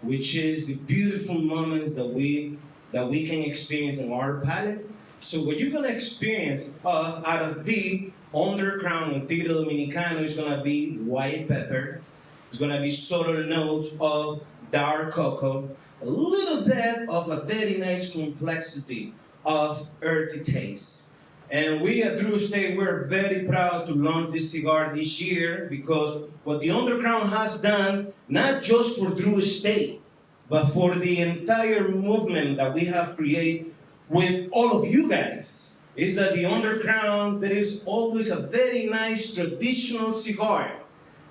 which is the beautiful moments that we can experience on our palate. So what you're gonna experience out of the Undercrown and Tigre Dominicano is gonna be white pepper. It's gonna be subtle notes of dark cocoa, a little bit of a very nice complexity of earthy taste. And we at Drew Estate, we're very proud to launch this cigar this year because what the Undercrown has done, not just for Drew Estate, but for the entire movement that we have created with all of you guys, is that the Undercrown, there is always a very nice traditional cigar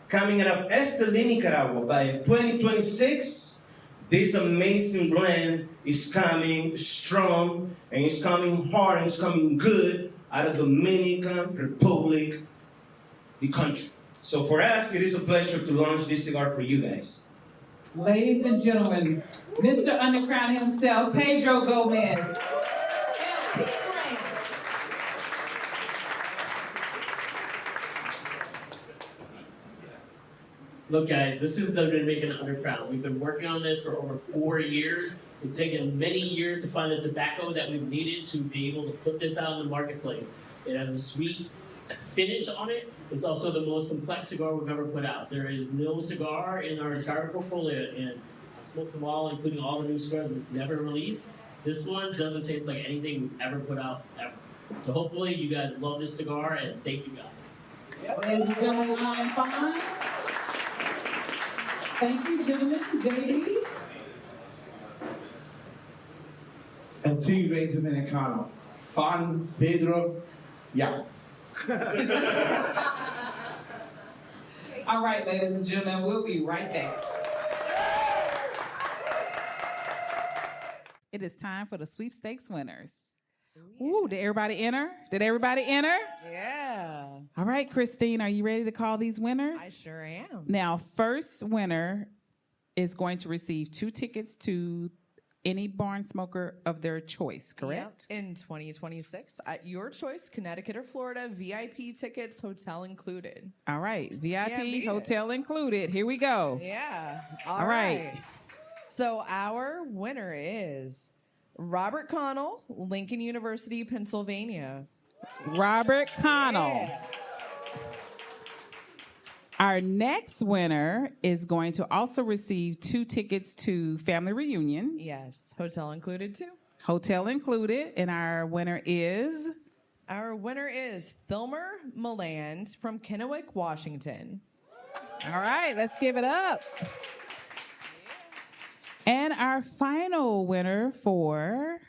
coming out of Estelí, Nicaragua. By 2026, this amazing blend is coming strong, and it's coming hard, and it's coming good out of Dominican Republic, the country. So for us, it is a pleasure to launch this cigar for you guys. Ladies and gentlemen, Mr. Undercrown himself, Pedro Gomez. Look, guys, this is the Dominican Undercrown. We've been working on this for over 4 years. It's taken many years to find the tobacco that we've needed to be able to put this out in the marketplace. It has a sweet finish on it. It's also the most complex cigar we've ever put out. There is no cigar in our entire portfolio, and I smoked them all, including all the new cigars we've never released. This one doesn't taste like anything we've ever put out, ever. So hopefully you guys love this cigar, and thank you guys. Ladies and gentlemen, I'm fine. Thank you, gentlemen. JD. El Tigre Dominicano. Juan Pedro, yeah. All right, ladies and gentlemen, we'll be right back. It is time for the sweepstakes winners. Ooh, did everybody enter? Did everybody enter? Yeah. All right, Christine, are you ready to call these winners? I sure am. Now, first winner is going to receive 2 tickets to any barn smoker of their choice, correct? Yep. In 2026, at your choice, Connecticut or Florida, VIP tickets, hotel included. All right, VIP, beat it. hotel included. Here we go. Yeah. All right. So our winner is Robert Connell, Lincoln University, Pennsylvania. Robert Connell. Yeah. Our next winner is going to also receive 2 tickets to family reunion. Yes, hotel included too. Hotel included. And our winner is? Our winner is Thilmer Milland from Kennewick, Washington. All right, let's give it up. And our final winner for?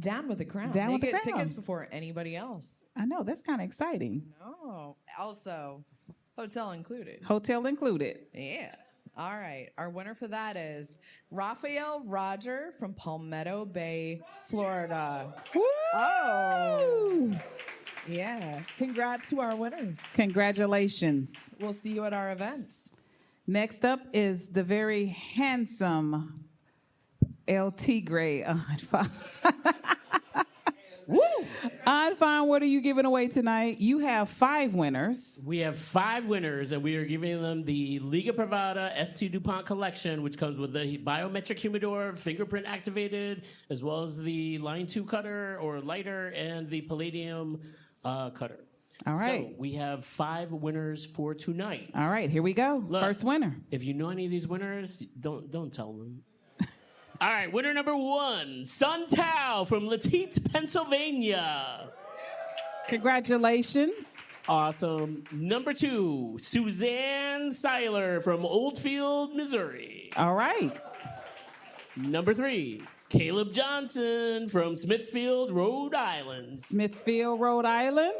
Down with the Crown. Down they with the get Crown. tickets before anybody else. I know, that's kind of exciting. No. Also, hotel included. Hotel included. Yeah. All right. Our winner for that is Raphael Roger from Palmetto Bay, Florida. Woo! Oh. Yeah. Congrats to our winners. Congratulations. We'll see you at our events. Next up is the very handsome El Tigre Anfan. Woo! Anfan, what are you giving away tonight? You have 5 winners. We have 5 winners, and we are giving them the Liga Privada St. DuPont collection, which comes with the biometric humidor, fingerprint activated, as well as the Line 2 cutter or lighter, and the Palladium cutter. All right. So we have 5 winners for tonight. All right, here we go. Look, First winner. If you know any of these winners, don't tell them. All right, winner number 1, Sun Tao from Latite, Pennsylvania. Congratulations. Awesome. Number 2, Suzanne Seiler from Oldfield, Missouri. All right. Number 3, Caleb Johnson from Smithfield, Rhode Island. Smithfield, Rhode Island.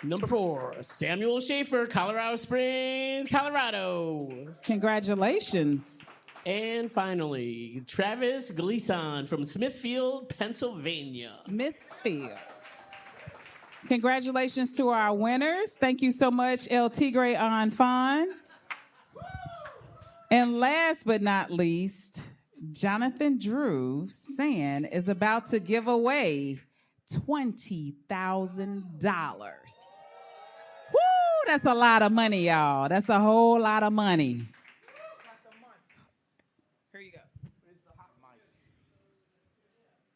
Number 4, Samuel Schaefer, Colorado Springs, Colorado. Congratulations. And finally, Travis Gleason from Smithfield, Pennsylvania. Smithfield. Congratulations to our winners. Thank you so much, El Tigre Anfan. And last but not least, Jonathan Drew Sand is about to give away $20,000. Woo! That's a lot of money, y'all. That's a whole lot of money. Here you go.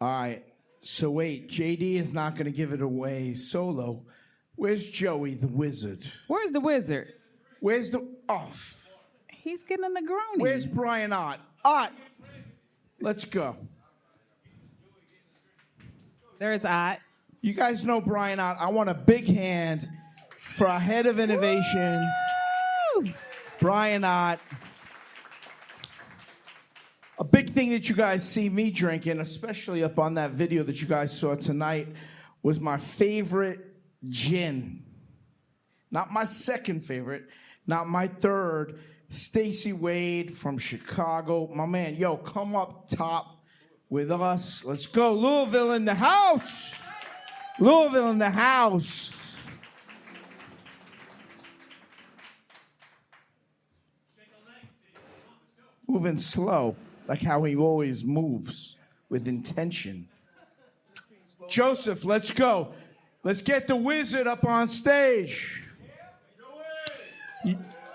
All right. So wait, JD is not going to give it away solo. Where's Joey the Wizard? Where's the wizard? Where's the off? He's getting the Negroni. Where's Brian Ott? Ott, let's go. There's Ott. You guys know Brian Ott. I want a big hand for our head of innovation, Woo! Brian Ott. A big thing that you guys see me drinking, especially up on that video that you guys saw tonight, was my favorite gin. Not my second favorite, not my third. Stacy Wade from Chicago. My man, yo, come up top with us. Let's go. Louisville in the house. Louisville in the house. Moving slow, like how he always moves, with intention. Joseph, let's go. Let's get the wizard up on stage.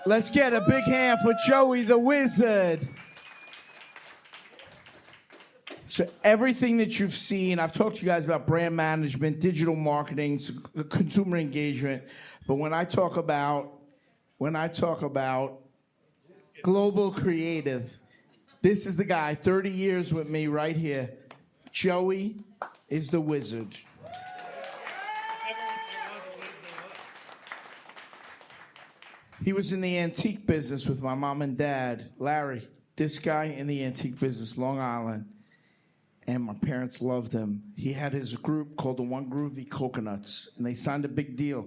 Let's get a big hand for Joey the Wizard. So everything that you've seen, I've talked to you guys about brand management, digital marketing, consumer engagement, but when I talk about global creative, this is the guy, 30 years with me right here. Joey is the wizard. He was in the antique business with my mom and dad. Larry, this guy in the antique business, Long Island. And my parents loved him. He had his group called the One Groovy Coconuts, and they signed a big deal.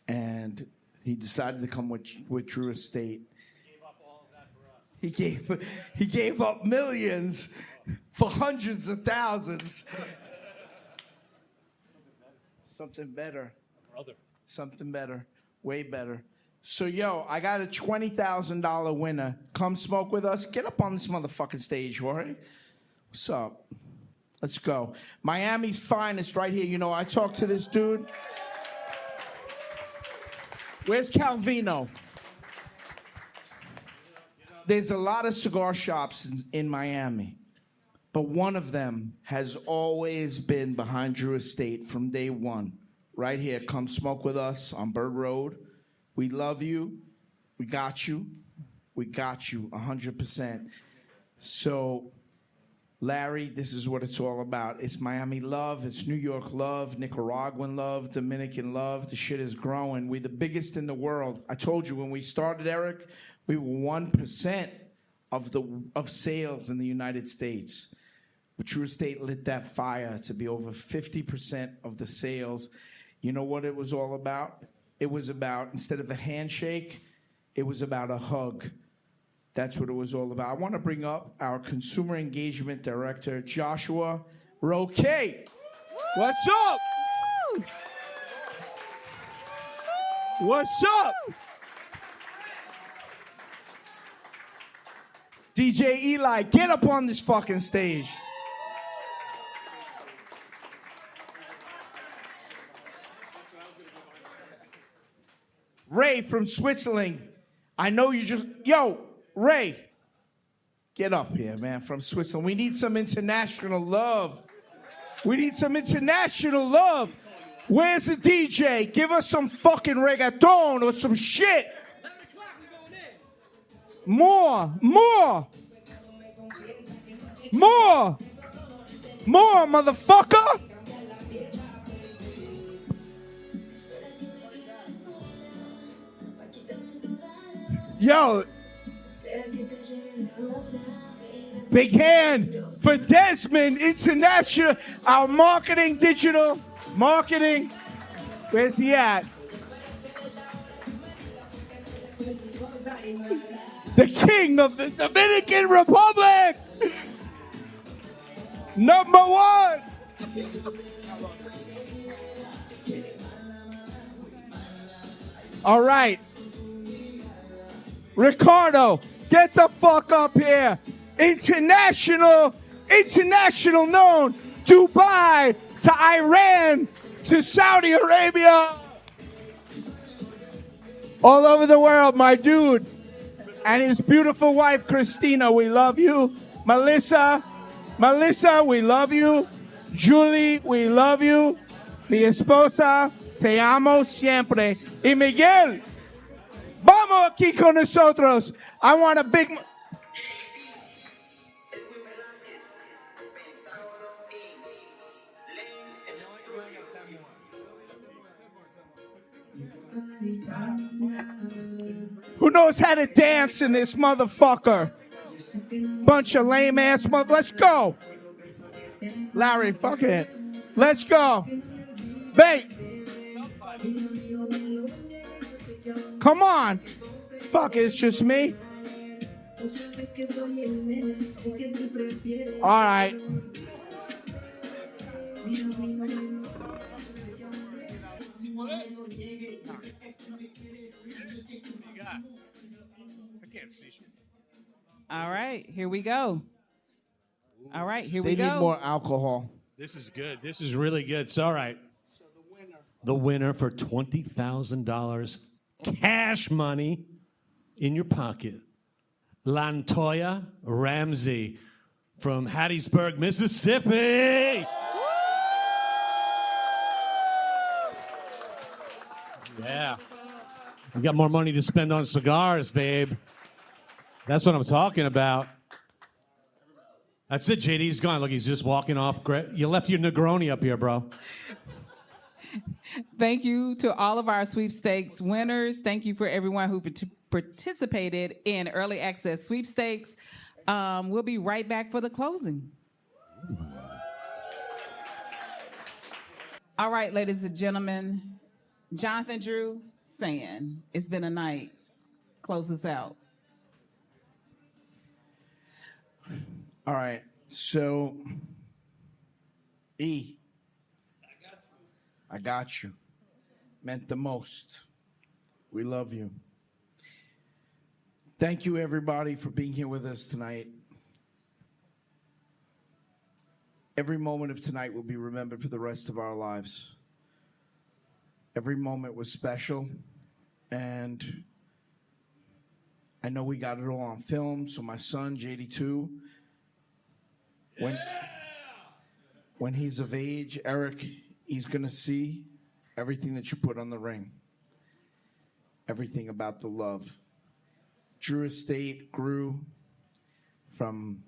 And he decided to come with Drew Estate. He gave up millions for hundreds of thousands. Something better. Brother. Something better. Way better. So, yo, I got a $20,000 winner. Come smoke with us. Get up on this motherfucking stage, Jorge. What's up? Let's go. Miami's finest right here. You know, I talked to this dude. Where's Calvino? There's a lot of cigar shops in Miami, but one of them has always been behind Drew Estate from day one. Right here, come smoke with us on Bird Road. We love you. We got you. We got you 100%. So, Larry, this is what it's all about. It's Miami love. It's New York love, Nicaraguan love, Dominican love. The shit is growing. We're the biggest in the world. I told you when we started, Eric, we were 1% of sales in the United States. But Drew Estate lit that fire to be over 50% of the sales. You know what it was all about? It was about, instead of a handshake, it was about a hug. That's what it was all about. I want to bring up our consumer engagement director, Joshua Roque. What's up? What's up? DJ Eli, get up on this fucking stage. Ray from Switzerland. I know you just... Yo, Ray, get up here, man, from Switzerland. We need some international love. We need some international love. Where's the DJ? Give us some fucking reggaeton or some shit. More, motherfucker. Yo, big hand for Desmond International, our digital marketing. Where's he at? The king of the Dominican Republic. Number one. All right. Ricardo, get the fuck up here. International known. Dubai to Iran to Saudi Arabia. All over the world, my dude. And his beautiful wife, Christina, we love you. Melissa, we love you. Julie, we love you. Mi esposa, te amo siempre. Y Miguel, vamos aquí con nosotros. I want a big... Who knows how to dance in this motherfucker? Bunch of lame ass Let's go. Larry, fuck it. Let's go. Bait. Come on. Fuck it, it's just me. All right. All right, here we go. All right, here we go. They need more alcohol. This is good. This is really good. So, all right. The winner for $20,000 cash money in your pocket. Lantoya Ramsey from Hattiesburg, Mississippi. Yeah. You got more money to spend on cigars, babe. That's what I'm talking about. That's it, JD's gone. Look, he's just walking off. You left your Negroni up here, bro. Thank you to all of our sweepstakes winners. Thank you for everyone who participated in early access sweepstakes. We'll be right back for the closing. All right, ladies and gentlemen, Jonathan Drew saying, it's been a night. Close us out. All right, so E, I got you. Meant the most. We love you. Thank you, everybody, for being here with us tonight. Every moment of tonight will be remembered for the rest of our lives. Every moment was special, and I know we got it all on film, so my son, JD2, when he's of age, Eric, he's going to see everything that you put on the ring, everything about the love. Drew Estate grew from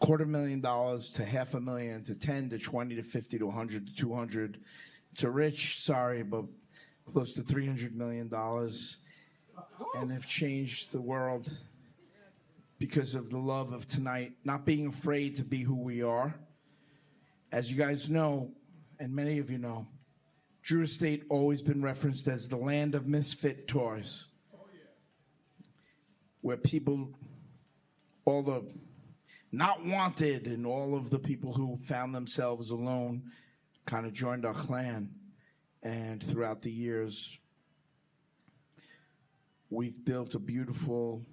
$250,000 to $500,000 to 10 to 20 to 50 to 100 to 200 to rich, sorry, but close to $300 million, and have changed the world because of the love of tonight, not being afraid to be who we are. As you guys know, and many of you know, Drew Estate always been referenced as the land of misfit toys, where people, all the not wanted and all of the people who found themselves alone kind of joined our clan. And throughout the years, we've built a beautiful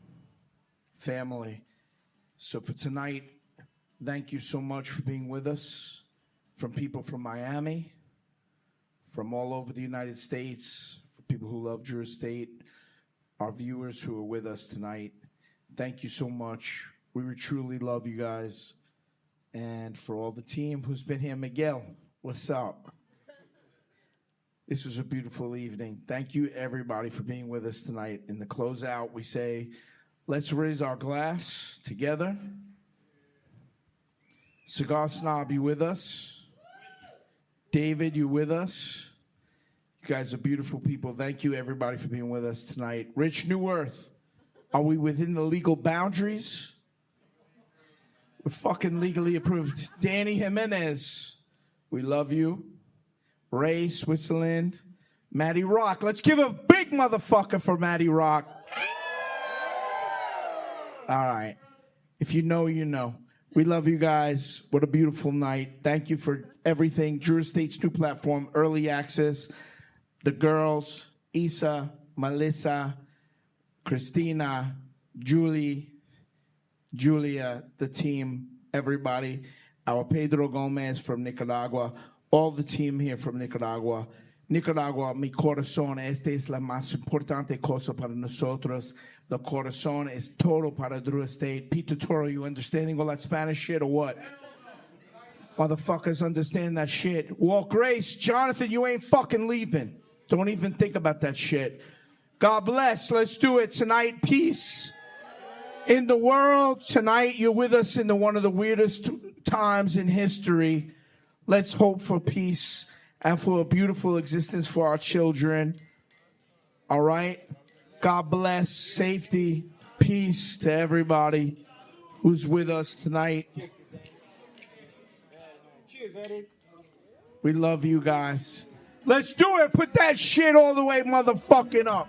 family. So for tonight, thank you so much for being with us, from people from Miami, from all over the United States, for people who love Drew Estate, our viewers who are with us tonight. Thank you so much. We truly love you guys. And for all the team who's been here, Miguel, what's up? This was a beautiful evening. Thank you, everybody, for being with us tonight. In the closeout, we say, let's raise our glass together. Cigar Snob, you with us? David, you with us? You guys are beautiful people. Thank you, everybody, for being with us tonight. Rich New Earth, are we within the legal boundaries? We're fucking legally approved. Danny Jimenez, we love you. Ray, Switzerland. Maddie Rock. Let's give a big motherfucker for Maddie Rock. All right. If you know, you know. We love you guys. What a beautiful night. Thank you for everything. Drew Estate's new platform, Early Access. The girls, Isa, Melissa, Christina, Julie, Julia, the team, everybody. Our Pedro Gomez from Nicaragua. All the team here from Nicaragua. Nicaragua, mi corazón, esta es la más importante cosa para nosotros. The corazón es todo para Drew Estate. Peter Toro, you understanding all that Spanish shit or what? Motherfuckers understand that shit. Walt Grace, Jonathan, you ain't fucking leaving. Don't even think about that shit. God bless. Let's do it tonight. Peace in the world. Tonight, you're with us in one of the weirdest times in history. Let's hope for peace and for a beautiful existence for our children. All right? God bless, safety, peace to everybody who's with us tonight. Cheers, Eddie. We love you guys. Let's do it. Put that shit all the way motherfucking up.